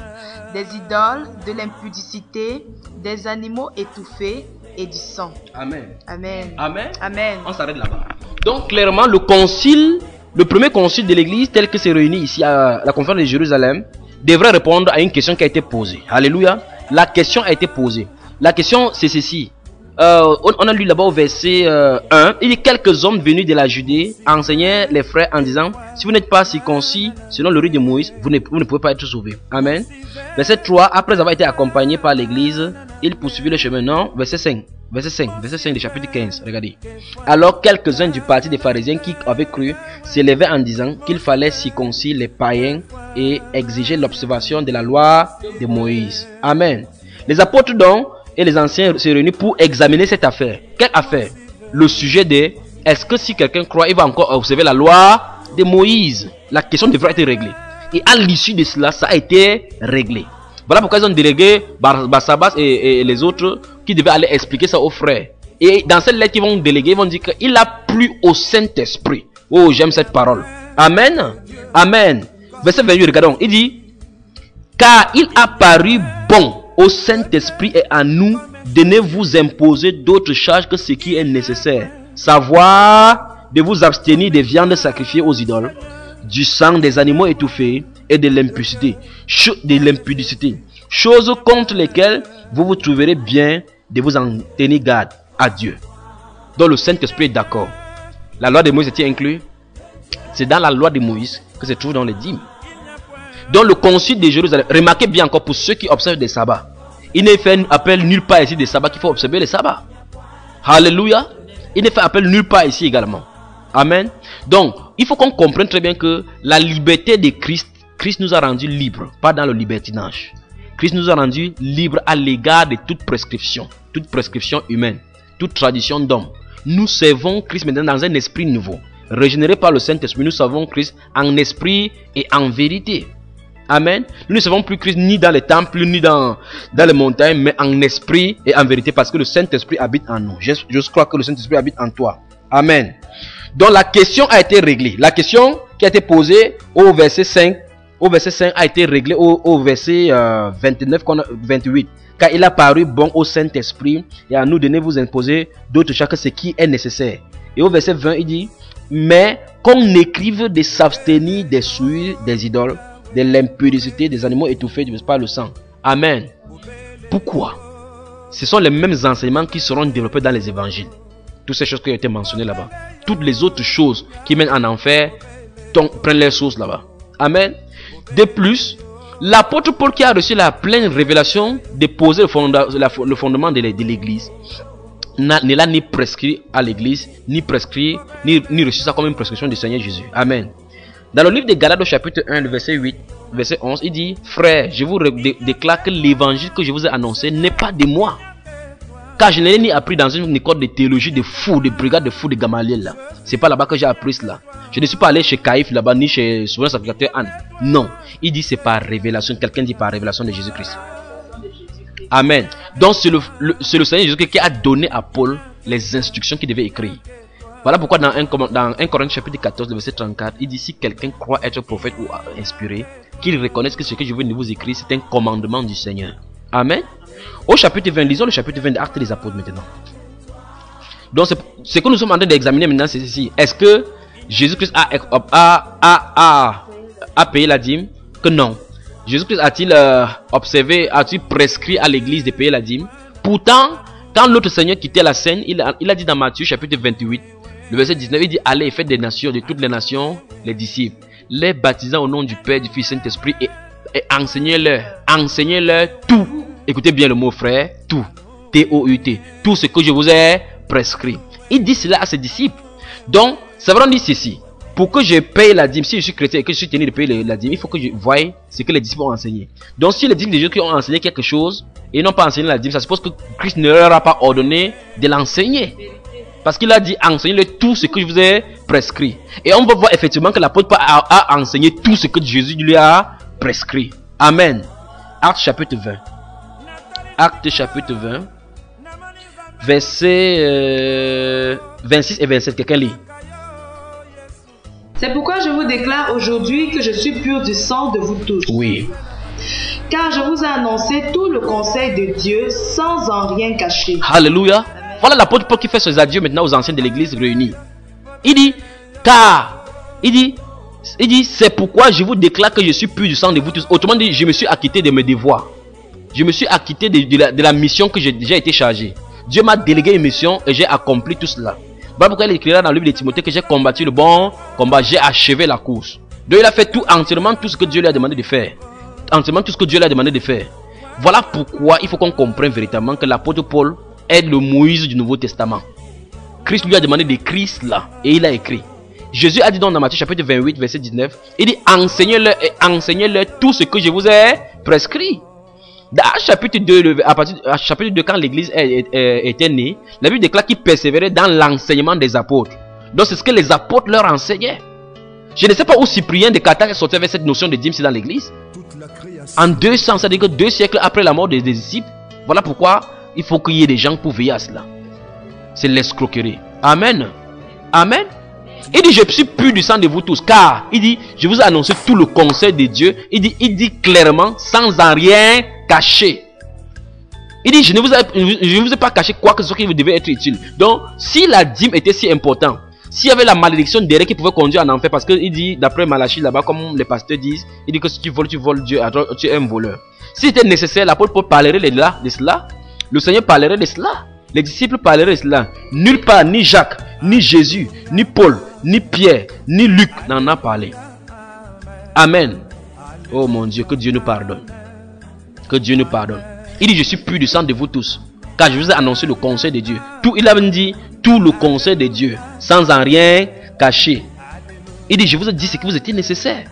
E: des idoles, de l'impudicité, des animaux étouffés et du sang.
A: Amen.
E: Amen.
A: Amen.
E: Amen.
A: On s'arrête là-bas. Donc, clairement, le premier concile de l'église, tel que c'est réuni ici à la conférence de Jérusalem, devrait répondre à une question qui a été posée. Alléluia. La question a été posée. La question, c'est ceci. On a lu là-bas au verset 1. Il y a quelques hommes venus de la Judée enseignaient les frères en disant: si vous n'êtes pas circoncis selon le rite de Moïse, vous ne pouvez pas être sauvés. Amen. Verset 3. Après avoir été accompagnés par l'église, ils poursuivirent le chemin. Non. Verset 5. Verset 5 du chapitre 15. Regardez. Alors quelques-uns du parti des pharisiens qui avaient cru s'élevaient en disant qu'il fallait circoncire les païens et exiger l'observation de la loi de Moïse. Amen. Les apôtres donc et les anciens se réunissent pour examiner cette affaire. Quelle affaire? Le sujet de: est-ce que si quelqu'un croit, il va encore observer la loi de Moïse? La question devrait être réglée. Et à l'issue de cela, ça a été réglé. Voilà pourquoi ils ont délégué Barsabas et les autres qui devaient aller expliquer ça aux frères. Et dans cette lettre qu'ils vont déléguer, ils vont dire qu'il a plu au Saint-Esprit. Oh, j'aime cette parole. Amen. Amen. Verset 28, regardons. Il dit, car il a paru bon au Saint-Esprit et à nous de ne vous imposer d'autres charges que ce qui est nécessaire. Savoir de vous abstenir des viandes sacrifiées aux idoles, du sang des animaux étouffés et de l'impudicité. Choses contre lesquelles vous vous trouverez bien de vous en tenir garde à Dieu. Donc le Saint-Esprit est d'accord. La loi de Moïse est inclue. C'est dans la loi de Moïse que se trouve dans les dîmes. Dans le concile de Jérusalem, remarquez bien encore pour ceux qui observent des sabbats. Il ne fait appel nulle part ici des sabbats qu'il faut observer les sabbats. Alléluia. Il ne fait appel nulle part ici également. Amen. Donc, il faut qu'on comprenne très bien que la liberté de Christ, Christ nous a rendus libres, pas dans le libertinage. Christ nous a rendus libres à l'égard de toute prescription humaine, toute tradition d'homme. Nous servons Christ maintenant dans un esprit nouveau. Régénéré par le Saint-Esprit, nous servons Christ en esprit et en vérité. Amen. Nous ne servons plus Christ ni dans les temples, ni dans les montagnes, mais en esprit et en vérité, parce que le Saint-Esprit habite en nous. Je crois que le Saint-Esprit habite en toi. Amen. Donc la question a été réglée. La question qui a été posée au verset 5, a été réglée au verset 28. Car il a paru bon au Saint-Esprit et à nous de ne vous imposer d'autres choses que ce qui est nécessaire. Et au verset 20, il dit, mais qu'on écrive de s'abstenir des souillures des idoles, de l'impudicité des animaux étouffés par le sang. Amen. Pourquoi? Ce sont les mêmes enseignements qui seront développés dans les évangiles. Toutes ces choses qui ont été mentionnées là-bas. Toutes les autres choses qui mènent en enfer prennent leur source là-bas. Amen. De plus, l'apôtre Paul qui a reçu la pleine révélation de poser le fondement de l'église ne l'a ni prescrit à l'église, ni reçu ça comme une prescription du Seigneur Jésus. Amen. Dans le livre de Galates, chapitre 1, le verset 8, verset 11, il dit, frère, je vous déclare que l'évangile que je vous ai annoncé n'est pas de moi. Car je ne l'ai ni appris dans une école de théologie de fous, de brigade de fous de Gamaliel là. C'est pas là-bas que j'ai appris cela. Je ne suis pas allé chez Caïphe là-bas, ni chez souverain sacrificateur Anne. Non. Il dit c'est par révélation. Quelqu'un dit par révélation de Jésus-Christ. Amen. Donc c'est le Seigneur Jésus qui a donné à Paul les instructions qu'il devait écrire. Voilà pourquoi dans 1 Corinthiens chapitre 14, le verset 34, il dit si quelqu'un croit être prophète ou inspiré, qu'il reconnaisse que ce que je veux vous écrire, c'est un commandement du Seigneur. Amen. Au chapitre 20, lisons le chapitre 20 des Actes des Apôtres maintenant. Donc ce que nous sommes en train d'examiner maintenant, c'est ceci. Est-ce que Jésus-Christ a payé la dîme? Que non. Jésus-Christ a-t-il observé, a-t-il prescrit à l'église de payer la dîme? Pourtant, quand l'autre Seigneur quittait la scène, il a dit dans Matthieu chapitre 28, le verset 19, il dit allez et faites des nations, de toutes les nations, les disciples, les baptisant au nom du Père, du Fils et du Saint-Esprit et enseignez-leur tout. Écoutez bien le mot frère, tout. T-O-U-T. Tout ce que je vous ai prescrit. Il dit cela à ses disciples. Donc, ça veut dire ceci. Pour que je paye la dîme, si je suis chrétien et que je suis tenu de payer la dîme, il faut que je voie ce que les disciples ont enseigné. Donc, si les disciples de Jésus ont enseigné quelque chose et n'ont pas enseigné la dîme, ça suppose que Christ ne leur a pas ordonné de l'enseigner. Parce qu'il a dit enseignez-leur tout ce que je vous ai prescrit. Et on va voir effectivement que l'apôtre Paul a enseigné tout ce que Jésus lui a prescrit. Amen. Actes chapitre 20. Actes chapitre 20. Versets 26 et 27. Quelqu'un lit.
E: C'est pourquoi je vous déclare aujourd'hui que je suis pur du sang de vous tous.
A: Oui.
E: Car je vous ai annoncé tout le conseil de Dieu sans en rien cacher.
A: Alléluia. Voilà l'apôtre Paul qui fait ses adieux maintenant aux anciens de l'église réunis. Il dit, c'est pourquoi je vous déclare que je suis pur du sang de vous tous. Autrement dit, je me suis acquitté de mes devoirs. Je me suis acquitté de la mission que j'ai déjà été chargé. Dieu m'a délégué une mission et j'ai accompli tout cela. Voilà pourquoi il écrira dans le livre de Timothée que j'ai combattu le bon combat, j'ai achevé la course. Donc il a fait entièrement tout ce que Dieu lui a demandé de faire. Entièrement tout ce que Dieu lui a demandé de faire. Voilà pourquoi il faut qu'on comprenne véritablement que l'apôtre Paul est le Moïse du Nouveau Testament. Christ lui a demandé d'écrire cela et il a écrit. Jésus a dit dans Matthieu chapitre 28 verset 19, il dit enseignez-leur tout ce que je vous ai prescrit. Dans chapitre 2, chapitre 2 quand l'église était née, la Bible déclare qu'ils persévéraient dans l'enseignement des apôtres. Donc c'est ce que les apôtres leur enseignaient. Je ne sais pas où Cyprien de Carthage est sorti avec cette notion de dîme dans l'église. En 200, c'est-à-dire que 2 siècles après la mort des disciples. Voilà pourquoi il faut qu'il y ait des gens pour veiller à cela. C'est l'escroquerie. Amen. Amen. Il dit, je suis pur du sang de vous tous. Car, il dit, je vous ai annoncé tout le conseil de Dieu. Il dit clairement, sans en rien cacher. Il dit, je ne vous ai pas caché quoi que ce soit qui vous devait être utile. Donc, si la dîme était si importante, s'il y avait la malédiction derrière qui pouvait conduire en enfer, parce qu'il dit, d'après Malachie là-bas, comme les pasteurs disent, il dit que si tu voles Dieu, alors tu es un voleur. Si c'était nécessaire, l'apôtre Paul parlerait de cela. Le Seigneur parlerait de cela. Les disciples parleraient de cela. Nulle part, ni Jacques, ni Jésus, ni Paul, ni Pierre, ni Luc n'en a parlé. Amen. Oh mon Dieu, que Dieu nous pardonne. Que Dieu nous pardonne. Il dit, je suis pur du sang de vous tous, car je vous ai annoncé le conseil de Dieu. Il a dit, tout le conseil de Dieu, sans en rien cacher. Il dit, je vous ai dit ce qui vous était nécessaire.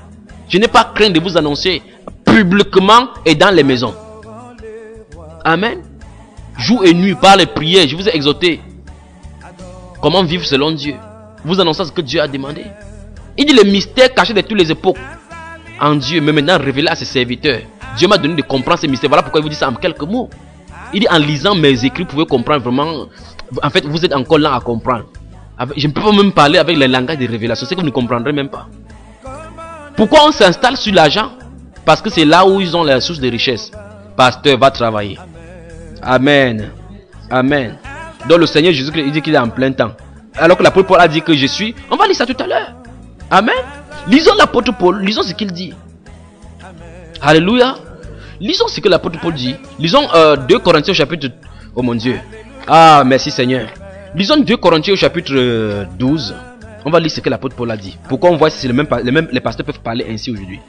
A: Je n'ai pas craint de vous annoncer publiquement et dans les maisons. Amen. Jour et nuit, par les prières, je vous ai exhorté. Comment vivre selon Dieu. Vous annonçant ce que Dieu a demandé. Il dit, le mystère caché de toutes les époques en Dieu, mais maintenant révélé à ses serviteurs. Dieu m'a donné de comprendre ces mystères. Voilà pourquoi il vous dit ça en quelques mots. Il dit, en lisant mes écrits, vous pouvez comprendre vraiment. En fait, vous êtes encore là à comprendre. Je ne peux pas même parler avec le langage de révélation. C'est que vous ne comprendrez même pas. Pourquoi on s'installe sur l'argent? Parce que c'est là où ils ont la source de richesse. Pasteur va travailler. Amen. Amen. Donc le Seigneur Jésus, il dit qu'il est en plein temps. Alors que l'apôtre Paul a dit que je suis. On va lire ça tout à l'heure. Amen. Lisons l'apôtre Paul. Lisons ce qu'il dit. Alléluia. Lisons ce que l'apôtre Paul dit. Lisons 2 Corinthiens au chapitre... Oh mon Dieu. Ah, merci Seigneur. Lisons 2 Corinthiens au chapitre 12. On va lire ce que l'apôtre Paul a dit. Pourquoi on voit si c'est les pasteurs peuvent parler ainsi aujourd'hui.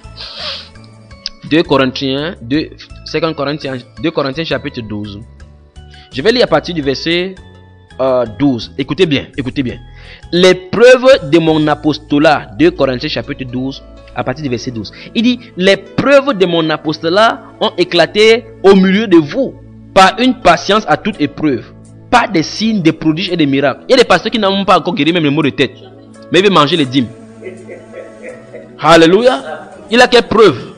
A: 2 Corinthiens chapitre 12. Je vais lire à partir du verset 12. Écoutez bien, écoutez bien. Les preuves de mon apostolat. 2 Corinthiens chapitre 12. À partir du verset 12. Il dit, les preuves de mon apostolat ont éclaté au milieu de vous par une patience à toute épreuve, par des signes, des prodiges et des miracles. Il y a des pasteurs qui n'ont pas encore guéri même les maux de tête, mais ils veulent manger les dîmes. Alléluia. Il a quelle preuve?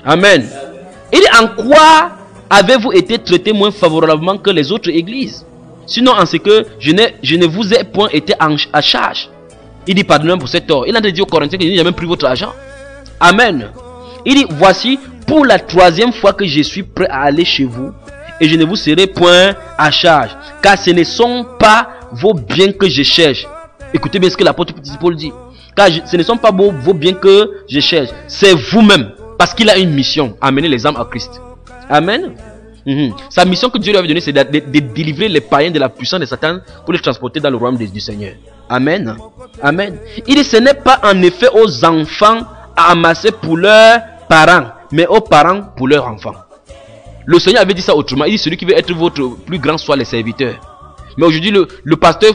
A: Amen. Il dit, en quoi avez-vous été traité moins favorablement que les autres églises? Sinon en ce que je ne vous ai point été à charge. Il dit, pardonnez-moi pour cet tort. Il a dit aux Corinthiens que je n'ai jamais pris votre argent. Amen. Il dit, voici pour la 3e fois que je suis prêt à aller chez vous et je ne vous serai point à charge, car ce ne sont pas vos biens que je cherche. Écoutez bien ce que l'apôtre Paul dit. Car ce ne sont pas vos biens que je cherche, c'est vous-même. Parce qu'il a une mission, amener les âmes à Christ. Amen. Sa mission que Dieu lui avait donnée, c'est de délivrer les païens de la puissance de Satan pour les transporter dans le royaume du Seigneur. Amen. Amen. Il dit, ce n'est pas en effet aux enfants à amasser pour leurs parents, mais aux parents pour leurs enfants. Le Seigneur avait dit ça autrement. Il dit, celui qui veut être votre plus grand soit les serviteurs. Mais aujourd'hui, le pasteur,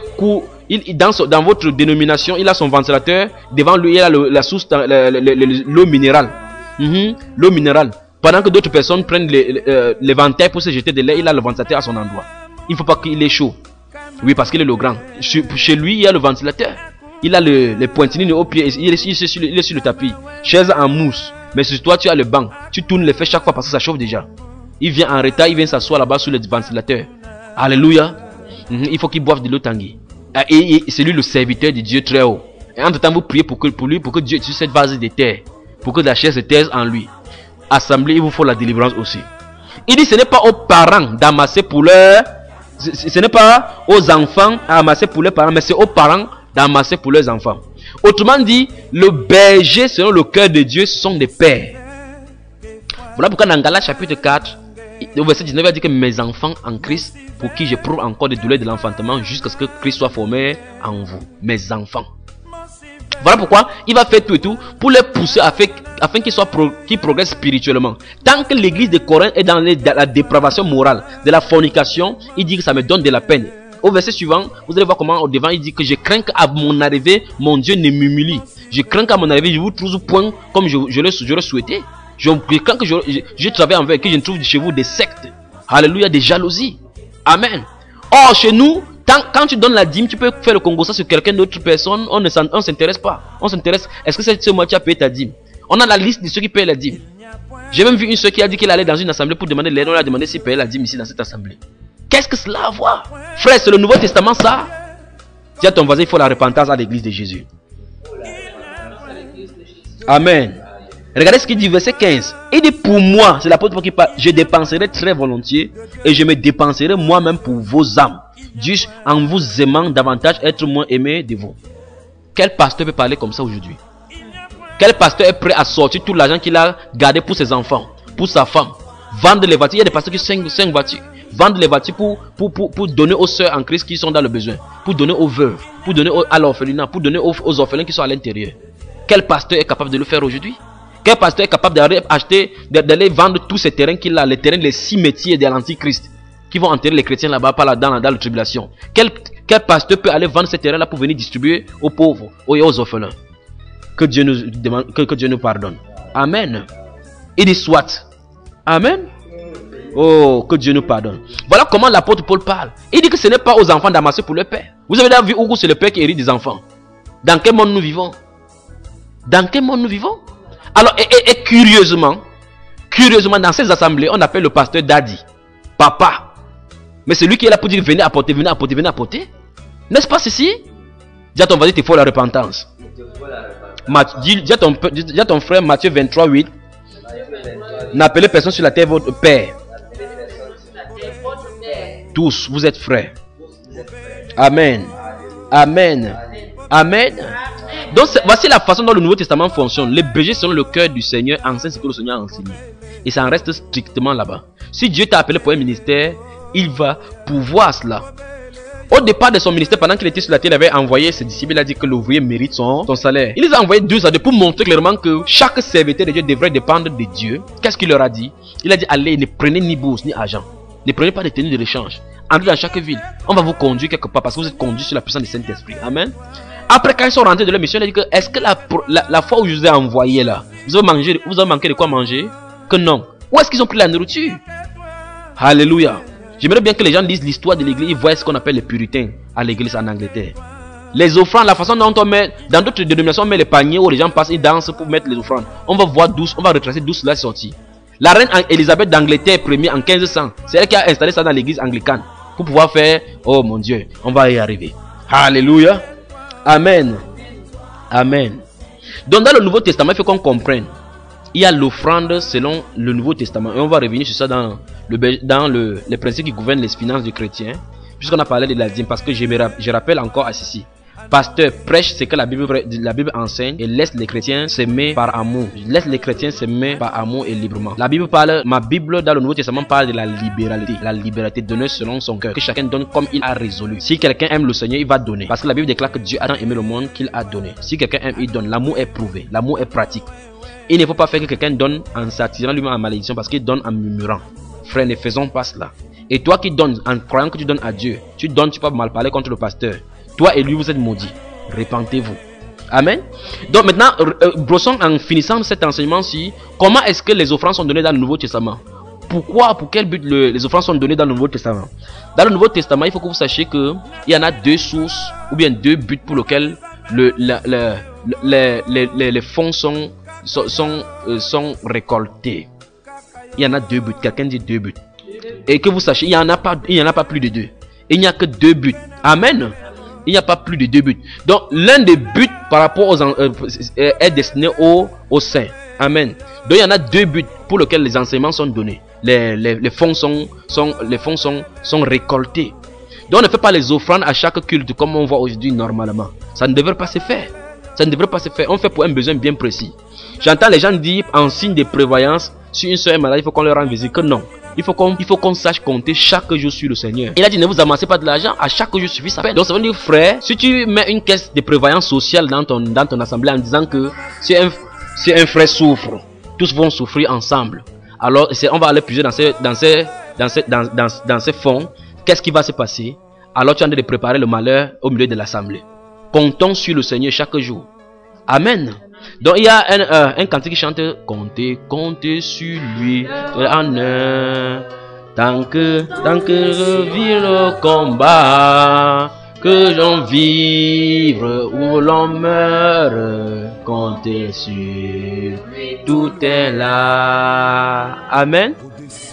A: dans votre dénomination, il a son ventilateur. Devant lui, il a la source, l'eau minérale. L'eau minérale. Pendant que d'autres personnes prennent les ventailles pour se jeter de l'air, il a le ventilateur à son endroit. Il ne faut pas qu'il ait chaud. Oui, parce qu'il est le grand. Chez lui, il y a le ventilateur. Il a les pointilles au pied. Il est sur le tapis. Chaise en mousse. Mais sur toi, tu as le banc. Tu tournes les fesses chaque fois parce que ça chauffe déjà. Il vient en retard, il vient s'asseoir là-bas sur le ventilateur. Alléluia. Il faut qu'il boive de l'eau tanguée. Et c'est lui le serviteur de Dieu très haut. Et entre temps, vous priez pour que Dieu tue cette vase de terre. Pour que la chair se taise en lui. Assemblée, il vous faut la délivrance aussi. Il dit, ce n'est pas aux parents d'amasser pour leurs... Ce n'est pas aux enfants à amasser pour leurs parents, mais c'est aux parents d'amasser pour leurs enfants. Autrement dit, le berger selon le cœur de Dieu, ce sont des pères. Voilà pourquoi dans Galates chapitre 4, au verset 19, il a dit que mes enfants en Christ, pour qui j'éprouve encore des douleurs de l'enfantement, jusqu'à ce que Christ soit formé en vous. Mes enfants. Voilà pourquoi il va faire tout et tout pour les pousser afin qu'ils progressent spirituellement. Tant que l'église de Corinthe est dans la dépravation morale, de la fornication, il dit que ça me donne de la peine. Au verset suivant, vous allez voir comment au devant il dit que je crains qu'à mon arrivée, mon Dieu ne m'humilie. Je crains qu'à mon arrivée, je vous trouve au point comme je le souhaitais. Je crains que je travaille envers, que je ne trouve chez vous des sectes. Alléluia, des jalousies. Amen. Or, chez nous, quand tu donnes la dîme, tu peux faire le Congo ça sur quelqu'un d'autre personne. On ne s'intéresse pas. On s'intéresse. Est-ce que ce mois tu as payé ta dîme? On a la liste de ceux qui payent la dîme. J'ai même vu une soeur qui a dit qu'elle allait dans une assemblée pour demander l'aide. On lui a demandé si payer la dîme ici dans cette assemblée. Qu'est-ce que cela a à voir? Frère, c'est le Nouveau Testament ça. Dis à ton voisin, il faut la repentance à l'église de Jésus. Amen. Regardez ce qu'il dit, verset 15. Il dit pour moi, c'est l'apôtre Paul qui parle, je dépenserai très volontiers et je me dépenserai moi-même pour vos âmes. Juste en vous aimant davantage, être moins aimé de vous. Quel pasteur peut parler comme ça aujourd'hui? Quel pasteur est prêt à sortir tout l'argent qu'il a gardé pour ses enfants, pour sa femme, vendre les voitures? Il y a des pasteurs qui ont 5 voitures. Vendre les voitures pour donner aux sœurs en Christ qui sont dans le besoin, pour donner aux veuves, pour donner à l'orphelinat, pour donner aux orphelins qui sont à l'intérieur. Quel pasteur est capable de le faire aujourd'hui? Quel pasteur est capable d'aller vendre tous ces terrains qu'il a, les terrains, les cimetières de l'Antichrist, qui vont enterrer les chrétiens là-bas, dans la tribulation? Quel pasteur peut aller vendre ces terrains-là pour venir distribuer aux pauvres et aux orphelins? Que Dieu nous pardonne. Amen. Il dit soit. Amen. Oh, que Dieu nous pardonne. Voilà comment l'apôtre Paul parle. Il dit que ce n'est pas aux enfants d'amasser pour le père. Vous avez déjà vu où c'est le père qui hérite des enfants? Dans quel monde nous vivons? Dans quel monde nous vivons? Alors, et curieusement, dans ces assemblées, on appelle le pasteur daddy, papa. Mais c'est lui qui est là pour dire venez apporter, venez apporter, venez apporter. N'est-ce pas ceci? Dis à ton voisin, il faut la repentance. Dis à ton frère Matthieu 23, 8. N'appelez personne sur la terre votre père. Tous, vous êtes frères. Amen. Amen. Amen. Donc voici la façon dont le Nouveau Testament fonctionne. Les bergers selon le cœur du Seigneur enseignent ce que le Seigneur a enseigné. Et ça en reste strictement là-bas. Si Dieu t'a appelé pour un ministère, il va pouvoir cela. Au départ de son ministère, pendant qu'il était sur la terre, il avait envoyé ses disciples. Il a dit que l'ouvrier mérite son salaire. Il les a envoyés 2 à 2 pour montrer clairement que chaque serviteur de Dieu devrait dépendre de Dieu. Qu'est-ce qu'il leur a dit? Il a dit allez, ne prenez ni bourse ni argent. Ne prenez pas de tenues de rechange. Entrez dans chaque ville. On va vous conduire quelque part parce que vous êtes conduits sur la puissance du Saint-Esprit. Amen. Après, quand ils sont rentrés de leur mission, il a dit que est-ce que la fois où je vous ai envoyé là, vous avez manqué de quoi manger? Que non. Où est-ce qu'ils ont pris la nourriture? Alléluia. J'aimerais bien que les gens lisent l'histoire de l'église, ils voient ce qu'on appelle les puritains à l'église en Angleterre. Les offrandes, la façon dont on met, dans d'autres dénominations, on met les paniers où les gens passent, ils dansent pour mettre les offrandes. On va voir d'où, on va retracer d'où cela est sorti. La reine Elisabeth d'Angleterre première en 1500, c'est elle qui a installé ça dans l'église anglicane pour pouvoir faire, oh mon Dieu, on va y arriver. Alléluia. Amen. Amen. Donc dans le Nouveau Testament, il faut qu'on comprenne. Il y a l'offrande selon le Nouveau Testament. Et on va revenir sur ça dans les principes qui gouvernent les finances du chrétien. Puisqu'on a parlé de la dîme. Parce que je rappelle encore à ceci. Pasteur prêche ce que la Bible enseigne et laisse les chrétiens s'aimer par amour. Laisse les chrétiens s'aimer par amour et librement. Ma Bible dans le Nouveau Testament parle de la libéralité. La liberté donnée selon son cœur. Que chacun donne comme il a résolu. Si quelqu'un aime le Seigneur, il va donner. Parce que la Bible déclare que Dieu a tant aimé le monde qu'il a donné. Si quelqu'un aime, il donne. L'amour est prouvé. L'amour est pratique. Il ne faut pas faire que quelqu'un donne en s'attirant lui-même en malédiction parce qu'il donne en murmurant. Frère, ne faisons pas cela. Et toi qui donnes en croyant que tu donnes à Dieu, tu peux mal parler contre le pasteur. Toi et lui, vous êtes maudits. Repentez-vous. Amen. Donc maintenant, brossons en finissant cet enseignement-ci, comment est-ce que les offrandes sont données dans le Nouveau Testament? Pourquoi, pour quel but les offrandes sont données dans le Nouveau Testament? Dans le Nouveau Testament, il faut que vous sachiez qu'il y en a 2 sources ou bien 2 buts pour lesquels les fonds sont récoltés. Il y en a 2 buts. Quelqu'un dit 2 buts. Et que vous sachiez, il n'y en a pas plus de 2. Il n'y a que 2 buts. Amen. Il n'y a pas plus de 2 buts. Donc l'un des buts par rapport aux est destiné aux saints. Amen. Donc il y en a 2 buts pour lesquels les enseignements sont donnés. Les fonds sont récoltés. Donc on ne fait pas les offrandes à chaque culte comme on voit aujourd'hui normalement. Ça ne devrait pas se faire. Ça ne devrait pas se faire. On fait pour un besoin bien précis. J'entends les gens dire en signe de prévoyance, si une soeur est malade, il faut qu'on leur rende visite. Que non. Il faut qu'on sache compter chaque jour sur le Seigneur. Il a dit ne vous amassez pas de l'argent, à chaque jour suffit ça. Donc ça veut dire frère, si tu mets une caisse de prévoyance sociale dans ton assemblée en disant que si un frère souffre, tous vont souffrir ensemble. Alors on va aller puiser dans ces fonds. Qu'est-ce qui va se passer? Alors tu es en train de préparer le malheur au milieu de l'assemblée. Comptons sur le Seigneur chaque jour. Amen. Donc il y a un cantique qui chante comptez sur lui en tant que revient le combat, Que l'on vive ou l'on meure, comptez sur tout est là. Amen.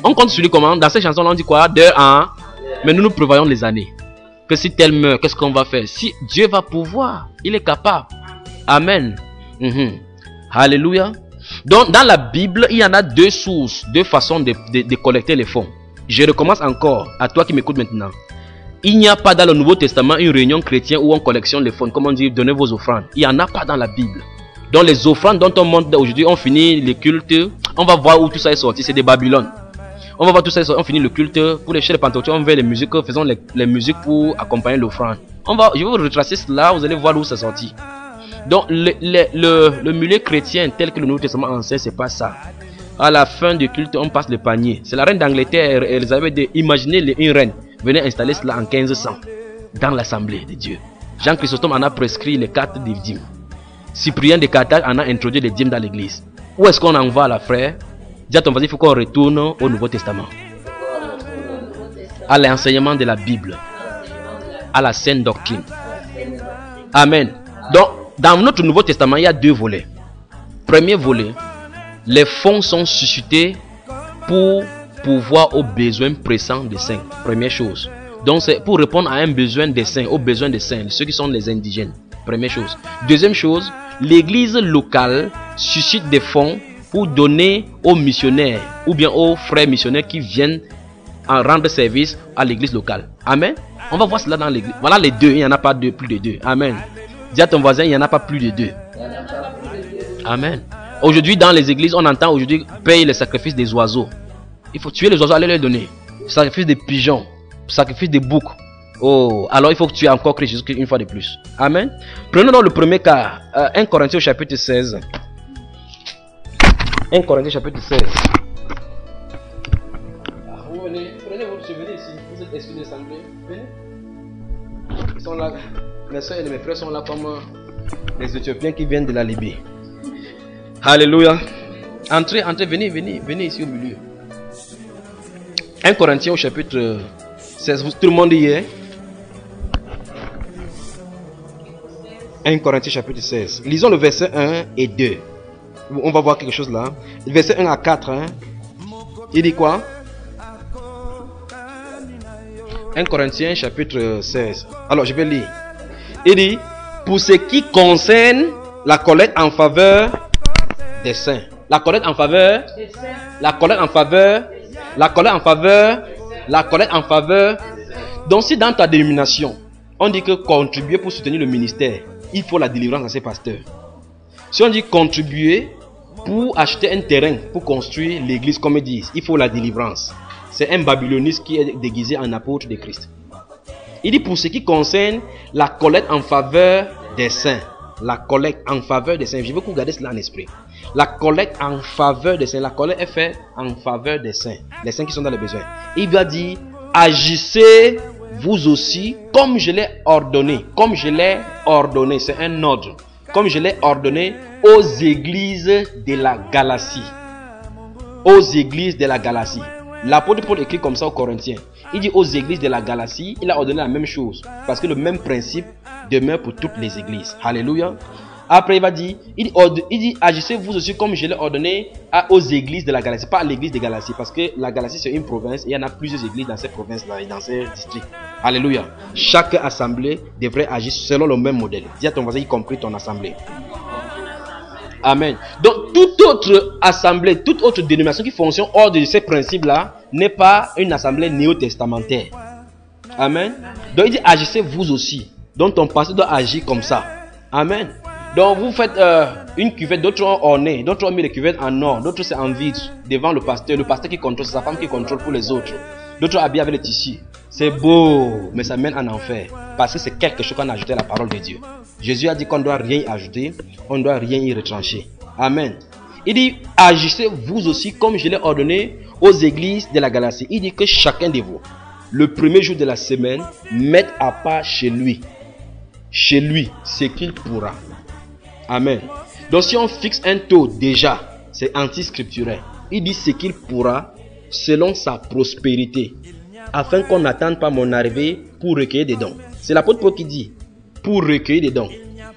A: On compte sur lui comment? Dans cette chanson, on dit quoi? 2 ans. Mais nous prévoyons les années. Que si tel meurt, qu'est-ce qu'on va faire? Si Dieu va pouvoir, il est capable. Amen. Alléluia. Donc, dans la Bible, il y en a 2 sources, 2 façons de collecter les fonds. Je recommence encore, à toi qui m'écoutes maintenant. Il n'y a pas dans le Nouveau Testament une réunion chrétienne où on collectionne les fonds. Comment dire, donnez vos offrandes. Il n'y en a pas dans la Bible. Donc les offrandes dont on monte aujourd'hui, on finit les cultes. On va voir où tout ça est sorti. C'est de Babylone. On va voir tout ça est sorti. On finit le culte. Pour les chez les Pentecôtistes, on fait les musiques. Faisons les musiques pour accompagner l'offrande. Je vais vous retracer cela. Vous allez voir où c'est sorti. Donc le milieu chrétien tel que le Nouveau Testament enseigne, c'est pas ça. À la fin du culte, on passe le panier. C'est la reine d'Angleterre, Elisabeth II. Imaginez une reine. Venez installer cela en 1500 dans l'assemblée de Dieu. Jean Chrysostome en a prescrit les 4 des dîmes. Cyprien de Carthage en a introduit les dîmes dans l'église. Où est-ce qu'on en va, la frère? Dis à ton voisin, il faut qu'on retourne au Nouveau Testament. À l'enseignement de la Bible. À la saine doctrine. Amen. Donc, dans notre Nouveau Testament, il y a 2 volets. Premier volet, les fonds sont suscités pour pouvoir aux besoins pressants des saints. Première chose. Donc c'est pour répondre à un besoin des saints, aux besoins des saints, ceux qui sont les indigènes. Première chose. Deuxième chose, l'église locale suscite des fonds pour donner aux missionnaires ou bien aux frères missionnaires qui viennent en rendre service à l'église locale. Amen. On va voir cela dans l'église. Voilà les 2, il n'y en a pas plus de 2. Amen. Dis à ton voisin, il n'y en a pas plus de 2. Amen. Aujourd'hui dans les églises, on entend aujourd'hui payer le sacrifice des oiseaux. Il faut tuer les oiseaux, allez leur donner. Sacrifice des pigeons, sacrifice des boucs. Oh, alors il faut que tu aies encore Christ Jésus une fois de plus. Amen. Prenons donc le premier cas, 1 Corinthiens chapitre 16. 1 Corinthiens chapitre 16. Vous venez, prenez votre souvenir ici. Vous êtes excusés d'assemblée. Venez. Ils sont là. Mes soeurs et mes frères sont là comme les Éthiopiens qui viennent de la Libye. Alléluia. Entrez, venez ici au milieu. 1 Corinthiens au chapitre 16, tout le monde y est. 1 Corinthiens chapitre 16. Lisons le verset 1 et 2. On va voir quelque chose là. Le verset 1 à 4. Il dit quoi? 1 Corinthiens chapitre 16. Alors je vais lire. Il dit, pour ce qui concerne la collecte en faveur des saints. La collecte en faveur. La collecte en faveur. La collecte en faveur. La collecte en faveur. Donc si dans ta dénomination, on dit que contribuer pour soutenir le ministère, il faut la délivrance à ces pasteurs. Si on dit contribuer pour acheter un terrain pour construire l'église, comme ils disent, il faut la délivrance. C'est un babyloniste qui est déguisé en apôtre de Christ. Il dit pour ce qui concerne la collecte en faveur des saints. La collecte en faveur des saints. Je veux que vous gardez cela en esprit. La collecte en faveur des saints. La collecte est faite en faveur des saints. Les saints qui sont dans les besoins. Il va dire, agissez vous aussi comme je l'ai ordonné. Comme je l'ai ordonné. C'est un ordre. Comme je l'ai ordonné aux églises de la Galatie. Aux églises de la Galatie. L'apôtre Paul écrit comme ça aux Corinthiens. Il dit aux églises de la Galatie, il a ordonné la même chose. Parce que le même principe demeure pour toutes les églises. Alléluia. Après il va dire, il dit agissez vous aussi comme je l'ai ordonné aux églises de la Galatie. Pas à l'église de Galatie. Parce que la Galatie c'est une province. Et il y en a plusieurs églises dans ces provinces-là et dans ces districts. Alléluia. Chaque assemblée devrait agir selon le même modèle. Dis à ton voisin, y compris ton assemblée. Amen. Donc toute autre assemblée, toute autre dénomination qui fonctionne hors de ces principes-là n'est pas une assemblée néo-testamentaire. Amen. Donc il dit agissez vous aussi. Donc ton pasteur doit agir comme ça. Amen. Donc vous faites une cuvette, d'autres ont orné, d'autres ont mis les cuvettes en or, d'autres c'est en vide devant le pasteur qui contrôle, c'est sa femme qui contrôle pour les autres. D'autres habillés avec les tissus. C'est beau, mais ça mène en enfer. Parce que c'est quelque chose qu'on a ajouté à la parole de Dieu. Jésus a dit qu'on ne doit rien y ajouter, on ne doit rien y retrancher. Amen. Il dit, agissez vous aussi comme je l'ai ordonné aux églises de la Galatie. Il dit que chacun de vous, le premier jour de la semaine, mette à part chez lui, ce qu'il pourra. Amen. Donc si on fixe un taux déjà, c'est anti-scripturaire. Il dit ce qu'il pourra selon sa prospérité, afin qu'on n'attende pas mon arrivée pour recueillir des dons. C'est l'apôtre Paul qui dit, pour recueillir des dons.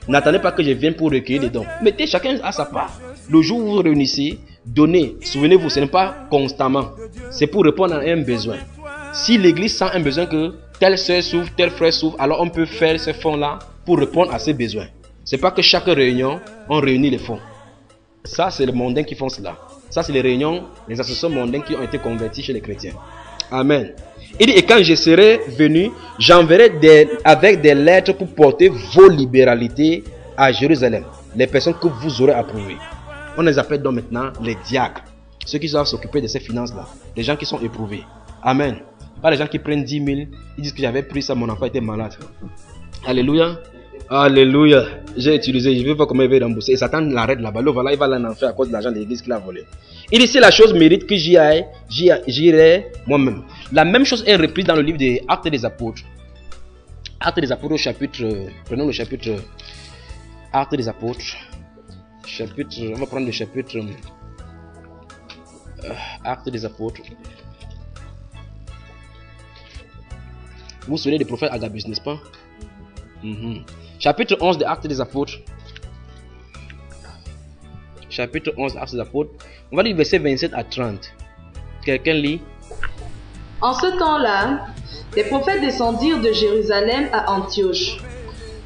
A: N'attendez pas que je vienne pour recueillir des dons. Mettez chacun à sa part. Le jour où vous vous réunissez, donnez. Souvenez-vous, ce n'est pas constamment. C'est pour répondre à un besoin. Si l'église sent un besoin que telle soeur souffre, tel frère souffre, alors on peut faire ce fonds-là pour répondre à ces besoins. C'est pas que chaque réunion, on réunit les fonds. Ça, c'est les mondains qui font cela. Ça, c'est les réunions, les associations mondaines qui ont été converties chez les chrétiens. Amen. Il dit, et quand je serai venu, j'enverrai avec des lettres pour porter vos libéralités à Jérusalem. Les personnes que vous aurez approuvées. On les appelle donc maintenant les diacres. Ceux qui doivent s'occuper de ces finances-là. Les gens qui sont éprouvés. Amen. Pas les gens qui prennent 10 000. Ils disent que j'avais pris ça, mon enfant était malade. Alléluia. Alléluia. J'ai utilisé, je ne veux pas comment il va rembourser. Et Satan l'arrête là-bas. Voilà, il va l'en faire à cause de l'argent de l'église qu'il a volé. Il dit, si la chose mérite que j'irai moi-même. La même chose est reprise dans le livre des Actes des Apôtres. Actes des Apôtres au chapitre, prenons le chapitre, Actes des Apôtres, chapitre, on va prendre le chapitre, Actes des Apôtres. Vous vous souvenez du prophète Agabus, n'est-ce pas? Chapitre 11 des Actes des Apôtres. Chapitre 11 des Actes des Apôtres. On va lire versets 27 à 30. Quelqu'un lit?
E: En ce temps-là, les prophètes descendirent de Jérusalem à Antioche.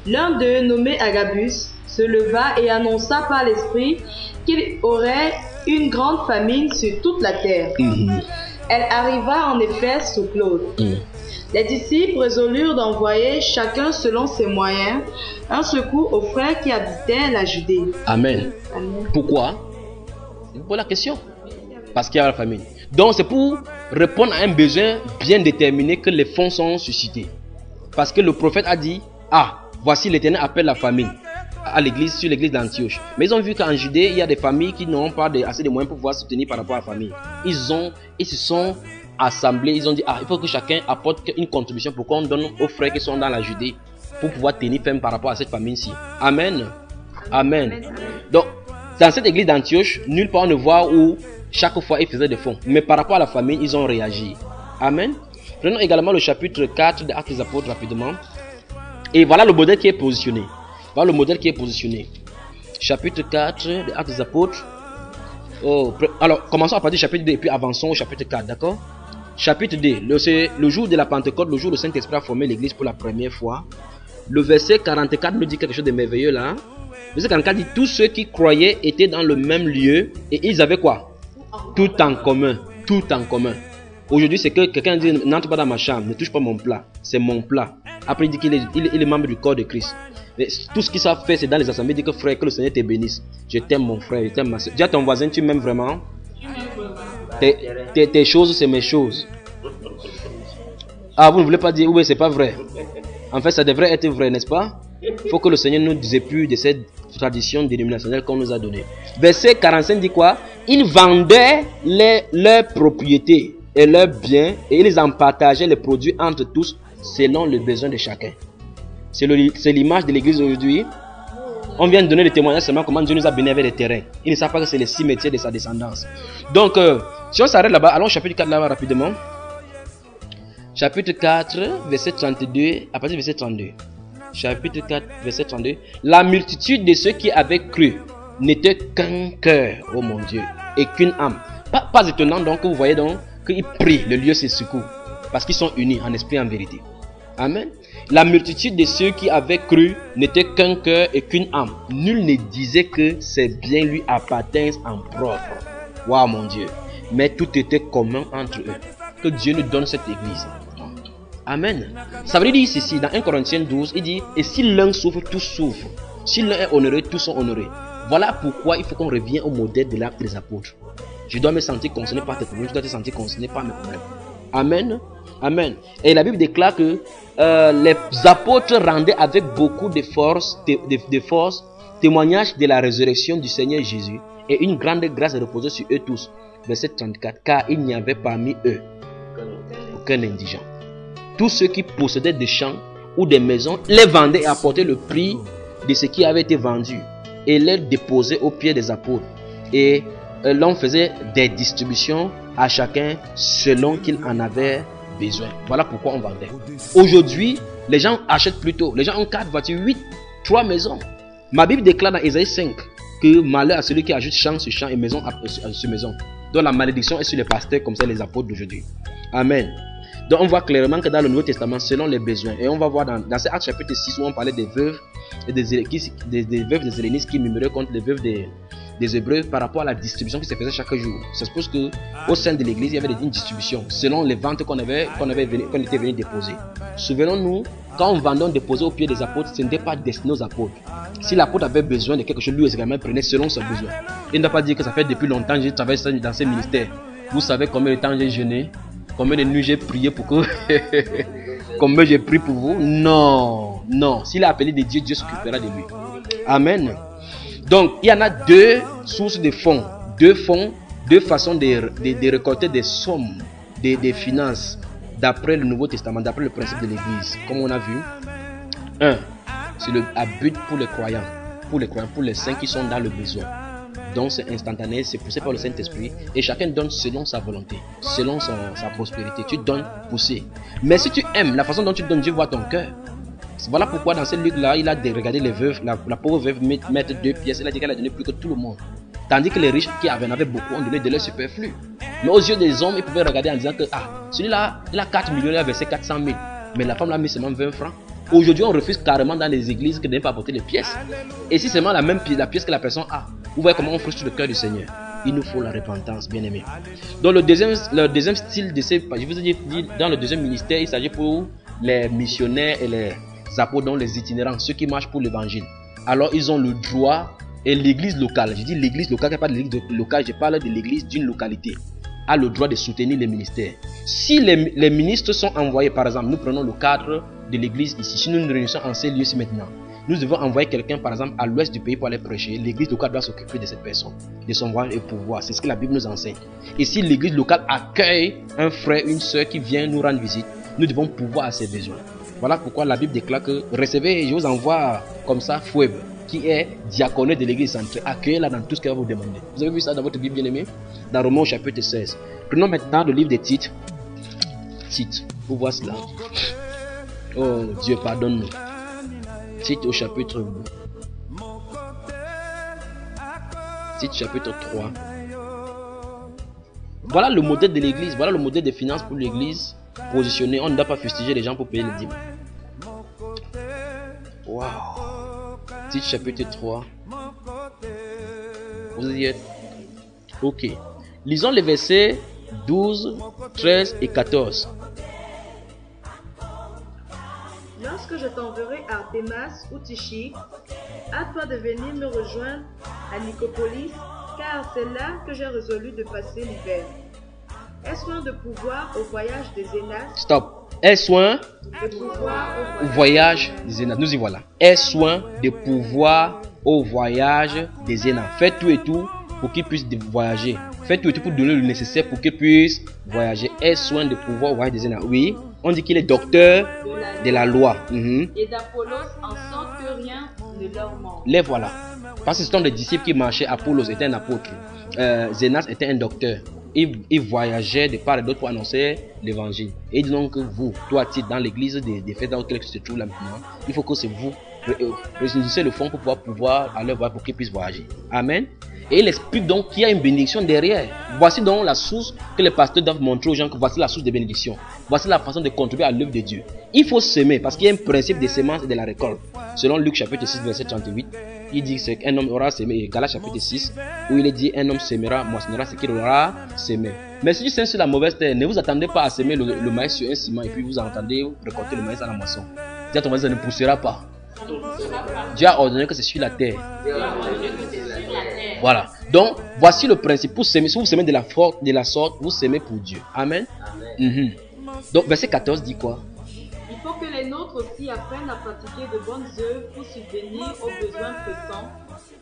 E: L'un d'eux, nommé Agabus, se leva et annonça par l'Esprit qu'il aurait une grande famine sur toute la terre. Elle arriva en effet sous Claude. Les disciples résolurent d'envoyer chacun selon ses moyens un secours aux frères qui habitaient la Judée.
A: Amen. Pourquoi? C'est pour la question. Parce qu'il y a la famine. Donc c'est pour répondre à un besoin bien déterminé que les fonds sont suscités. Parce que le prophète a dit, ah, voici l'Éternel appelle la famine à l'église, sur l'église d'Antioche. Mais ils ont vu qu'en Judée, il y a des familles qui n'ont pas assez de moyens pour pouvoir soutenir par rapport à la famille. Ils se sont assemblés, ils ont dit, ah, il faut que chacun apporte une contribution pour qu'on donne aux frères qui sont dans la Judée pour pouvoir tenir ferme par rapport à cette famille-ci. Amen. Amen. Donc, dans cette église d'Antioche, nulle part on ne voit où chaque fois ils faisaient des fonds. Mais par rapport à la famille, ils ont réagi. Amen. Prenons également le chapitre 4 des Actes des Apôtres rapidement. Et voilà le modèle qui est positionné. Voilà le modèle qui est positionné. Chapitre 4 des Actes des Apôtres. Oh, alors, commençons à partir du chapitre 2 et puis avançons au chapitre 4, d'accord? Chapitre 2, le jour de la Pentecôte, le jour où le Saint-Esprit a formé l'église pour la première fois. Le verset 44 nous dit quelque chose de merveilleux là. Le verset 44 dit, tous ceux qui croyaient étaient dans le même lieu et ils avaient quoi? Tout en commun. Tout en commun. Aujourd'hui, c'est que quelqu'un dit, n'entre pas dans ma chambre, ne touche pas mon plat. C'est mon plat. Après, il dit qu'il est membre du corps de Christ. Mais tout ce qu'ils savent faire, c'est dans les assemblées, dire que frère, que le Seigneur te bénisse. Je t'aime mon frère, je t'aime ma soeur. Dis à ton voisin, tu m'aimes vraiment? Tes choses, c'est mes choses. Ah, vous ne voulez pas dire, oui, c'est pas vrai. En fait, ça devrait être vrai, n'est-ce pas? Il faut que le Seigneur nous épure de cette tradition dénominationnelle qu'on nous a donnée. Verset 45 dit quoi? Ils vendaient leurs propriétés et leurs biens et ils en partageaient les produits entre tous selon le besoin de chacun. C'est l'image de l'église aujourd'hui. On vient de donner le témoignage seulement comment Dieu nous a bénis avec des terrains. Ils ne savent pas que c'est les cimetières de sa descendance. Donc, si on s'arrête là-bas, allons au chapitre 4 là-bas rapidement. Chapitre 4, verset 32, à partir du verset 32. Chapitre 4, verset 32. La multitude de ceux qui avaient cru n'était qu'un cœur, oh mon Dieu, et qu'une âme. Pas étonnant donc que vous voyez donc qu'ils prient, le lieu se secoue. Parce qu'ils sont unis en esprit et en vérité. Amen. La multitude de ceux qui avaient cru n'était qu'un cœur et qu'une âme. Nul ne disait que ses biens lui appartiennent en propre. Waouh mon Dieu. Mais tout était commun entre eux. Que Dieu nous donne cette église. Amen. Ça veut dire ceci, dans 1 Corinthiens 12, il dit, et si l'un souffre, tous souffrent. Si l'un est honoré, tous sont honorés. Voilà pourquoi il faut qu'on revienne au modèle de l'acte des apôtres. Je dois me sentir concerné par tes problèmes, je dois te sentir concerné par mes problèmes. Amen. Amen. Et la Bible déclare que les apôtres rendaient avec beaucoup de force, témoignage de la résurrection du Seigneur Jésus, et une grande grâce reposait sur eux tous. Verset 34. Car il n'y avait parmi eux aucun indigent. Tous ceux qui possédaient des champs ou des maisons les vendaient et apportaient le prix de ce qui avait été vendu et les déposaient aux pieds des apôtres. Et l'on faisait des distributions à chacun selon qu'il en avait besoins. Voilà pourquoi on vendait. Aujourd'hui, les gens achètent plutôt. Les gens ont 4 voitures, 8, 3 maisons. Ma Bible déclare dans Ésaïe 5 que malheur à celui qui ajoute champ sur champ et maison sur maison. Donc la malédiction est sur les pasteurs comme ça les apôtres d'aujourd'hui. Amen. Donc on voit clairement que dans le Nouveau Testament, selon les besoins, et on va voir dans ces Actes chapitre 6 où on parlait des veuves et des veuves des hellénistes qui murmuraient contre les veuves des Hébreux par rapport à la distribution qui se faisait chaque jour. Ça suppose que au sein de l'église, il y avait une distribution selon les ventes qu'on était venu déposer. Souvenons-nous, quand on vendait, on déposait au pied des apôtres, ce n'était pas destiné aux apôtres. Si l'apôtre avait besoin de quelque chose, lui également prenait selon son besoin. Il ne doit pas dire que ça fait depuis longtemps que j'ai travaillé dans ces ministères. Vous savez combien de temps j'ai jeûné, combien de nuits j'ai prié pour que combien j'ai prié pour vous. Non, non. S'il a appelé de Dieu, Dieu s'occupera de lui. Amen. Donc, il y en a 2 sources de fonds, 2 façons de récolter des sommes, des finances, d'après le Nouveau Testament, d'après le principe de l'Église. Comme on a vu, 1, c'est le but pour les croyants, pour les saints qui sont dans le besoin. Donc, c'est instantané, c'est poussé par le Saint-Esprit, et chacun donne selon sa volonté, selon sa prospérité. Tu donnes poussé. Mais si tu aimes la façon dont tu donnes, Dieu voit ton cœur. Voilà pourquoi dans ce livre-là, il a regardé les veuves, la pauvre veuve mettre 2 pièces, il a dit qu'elle a donné plus que tout le monde. Tandis que les riches qui en avaient beaucoup ont donné de leur superflu. Mais aux yeux des hommes, ils pouvaient regarder en disant que celui-là, il a 4 millions, il a versé 400 000. Mais la femme l'a mis seulement 20 francs. Aujourd'hui, on refuse carrément dans les églises que de ne pas apporter les pièces. Et si seulement la pièce que la personne a, vous voyez comment on frustre le cœur du Seigneur. Il nous faut la repentance, bien aimé. Donc le deuxième style de ces, je vous ai dit, dans le deuxième ministère, il s'agit pour les missionnaires et les apôtres, dont les itinérants, ceux qui marchent pour l'évangile. Alors ils ont le droit, et l'église locale, je dis l'église locale, il n'y a pas de l'église locale, je parle de l'église d'une localité, a le droit de soutenir les ministères. Si les ministres sont envoyés, par exemple, nous prenons le cadre de l'église ici, si nous nous réunissons en ces lieux-ci maintenant, nous devons envoyer quelqu'un, par exemple, à l'ouest du pays pour aller prêcher. L'église locale doit s'occuper de cette personne, de son voile et pouvoir. C'est ce que la Bible nous enseigne. Et si l'église locale accueille un frère, une soeur qui vient nous rendre visite, nous devons pouvoir à ses besoins. Voilà pourquoi la Bible déclare que recevez, je vous envoie comme ça Foueb, qui est diaconé de l'église centrale. Accueillez-la dans tout ce qu'elle va vous demander. Vous avez vu ça dans votre Bible, bien aimé? Dans Romains au chapitre 16. Prenons maintenant le livre des Tites. Tites, vous voyez cela. Oh Dieu, pardonne-nous. Tites au chapitre 3. Voilà le modèle de l'église, voilà le modèle des finances pour l'église positionné. On ne doit pas fustiger les gens pour payer les dîmes. Waouh. Tites chapitre 3. Vous y êtes? Ok. Lisons les versets 12, 13 et 14.
E: Lorsque je t'enverrai à Artémas ou Tychicre, à toi de venir me rejoindre à Nicopolis, car c'est là que j'ai résolu de passer l'hiver. Aie soin de pouvoir au voyage des Zénas.
A: Stop. Aie soin
E: De pouvoir
A: au voyage des Zénas. Nous y voilà. Aie soin de pouvoir au voyage des Zénas. Faites tout et tout pour qu'ils puissent voyager. Faites tout et tout pour donner le nécessaire pour qu'ils puissent voyager. Aie soin de pouvoir au voyage des Zénas. Oui, on dit qu'il est docteur de la loi.
B: Et d'Apollos en sorte que rien ne leur manque.
A: Les voilà. Parce que ce sont des disciples qui marchaient. Apollos était un apôtre. Zénas était un docteur. Il voyageait de part et d'autre pour annoncer l'évangile. Et dit donc que vous, toi, Tite, dans l'église des fêtes dans laquelle tu te trouves là maintenant, il faut que c'est vous réunissez le fond pour pouvoir aller voir pour qu'ils puissent voyager. Amen. Et il explique donc qu'il y a une bénédiction derrière. Voici donc la source que les pasteurs doivent montrer aux gens, que voici la source de bénédiction. Voici la façon de contribuer à l'œuvre de Dieu. Il faut semer parce qu'il y a un principe de semence et de la récolte. Selon Luc chapitre 6 verset 38, il dit qu'un homme aura semé, Galates chapitre 6, où il est dit un homme semera, moissonnera ce qu'il aura semé. Mais si tu sèmes sur la mauvaise terre, ne vous attendez pas à semer le maïs sur un ciment et puis vous entendez récolter le maïs à la moisson. Dieu, ton maïs ne poussera pas. Dieu a ordonné que c'est sur la terre. Voilà. Donc, voici le principe. Pour semer, si vous semez de la sorte, vous semez pour Dieu. Amen. Donc, verset 14 dit quoi?
F: Il faut que les nôtres aussi apprennent à pratiquer de bonnes œuvres pour subvenir aux besoins pressants,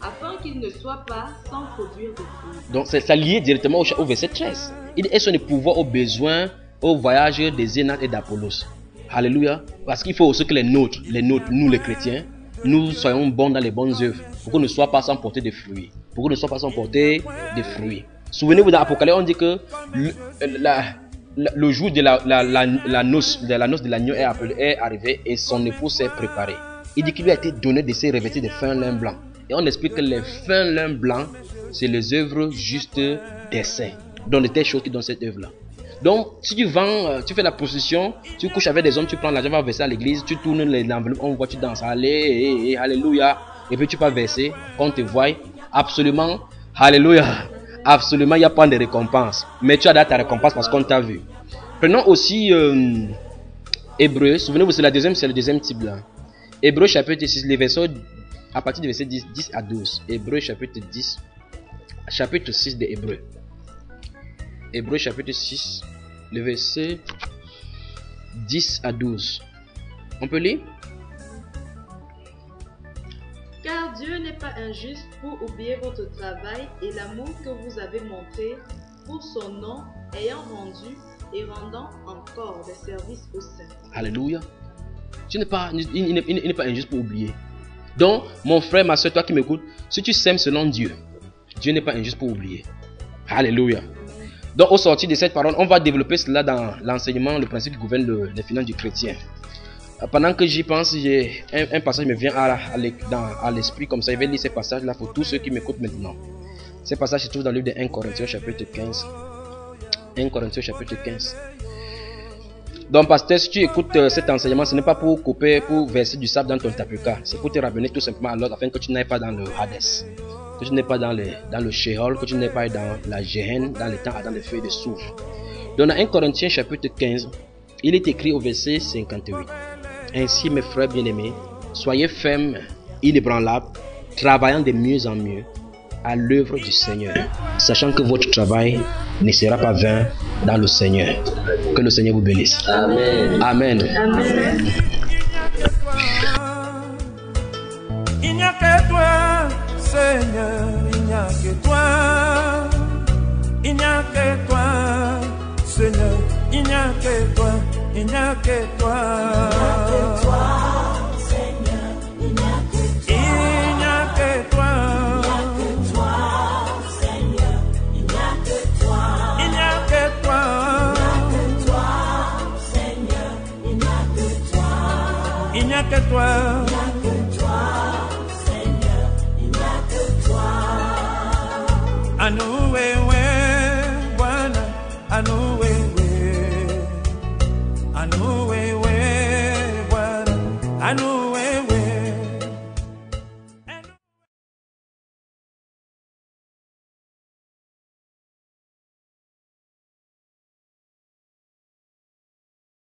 F: afin qu'ils ne soient pas sans produire de fruits. Donc,
A: ça lié directement au verset 13. Il est sur le pouvoir aux besoins, au voyage des Zénas et d'Apollos. Alléluia. Parce qu'il faut aussi que les nôtres, nous les chrétiens, nous soyons bons dans les bonnes œuvres, pour qu'on ne soit pas sans porter des fruits. Pour qu'on ne soit pas sans porter des fruits. Souvenez-vous dans l'Apocalypse, on dit que le jour de la noce de l'agneau est arrivé et son époux s'est préparé. Il dit qu'il lui a été donné de se revêtir de fin lin blanc. Et on explique que les fins lin blancs, c'est les œuvres justes des saints. Donc, de telles choses qui donnent cette œuvre-là. Donc, si tu vends, tu fais la prostitution, tu couches avec des hommes, tu prends l'argent, tu vas verser à l'église, tu tournes l'enveloppe, on voit, tu danses, allez, alléluia, et puis tu vas verser, qu'on te voie, absolument, alléluia, absolument, il n'y a pas de récompense. Mais tu as ta récompense parce qu'on t'a vu. Prenons aussi Hébreu, souvenez-vous, c'est le deuxième type là. Hébreu chapitre 6, les versets, à partir du verset 10 à 12. Hébreu chapitre 6 de Hébreu. Hébreu chapitre 6, le verset 10 à 12. On peut lire?
F: Car Dieu n'est pas injuste pour oublier votre travail et l'amour que vous avez montré pour son nom, ayant rendu et rendant encore des services aux saints. Alléluia.
A: Il n'est pas injuste pour oublier. Donc, mon frère, ma soeur, toi qui m'écoutes, si tu sèmes selon Dieu, Dieu n'est pas injuste pour oublier. Alléluia. Donc, au sortir de cette parole, on va développer cela dans l'enseignement, le principe qui gouverne les finances du chrétien. Pendant que j'y pense, j'ai un passage me vient à l'esprit, comme ça, je vais lire ces passages-là pour tous ceux qui m'écoutent maintenant. Ces passages se trouvent dans le livre de 1 Corinthiens chapitre 15. 1 Corinthiens chapitre 15. Donc, pasteur, si tu écoutes cet enseignement, ce n'est pas pour couper, pour verser du sable dans ton tapuka. C'est pour te ramener tout simplement à l'ordre afin que tu n'ailles pas dans le Hadès, que tu n'ailles pas dans le Sheol, que tu n'ailles pas dans la Géhenne, dans le temps, dans le feu de soufre. Donc, dans 1 Corinthiens chapitre 15, il est écrit au verset 58. Ainsi, mes frères bien-aimés, soyez fermes, inébranlables, travaillant de mieux en mieux à l'œuvre du Seigneur, sachant que votre travail ne sera pas vain dans le Seigneur. Que le Seigneur vous bénisse. Amen. Amen. Amen.
G: Il n'y a que toi, Seigneur, il n'y a que toi. Il n'y a que toi, Seigneur, il n'y a que toi. Il n'y a que toi. Il n'y a que toi. Il n'y a que toi.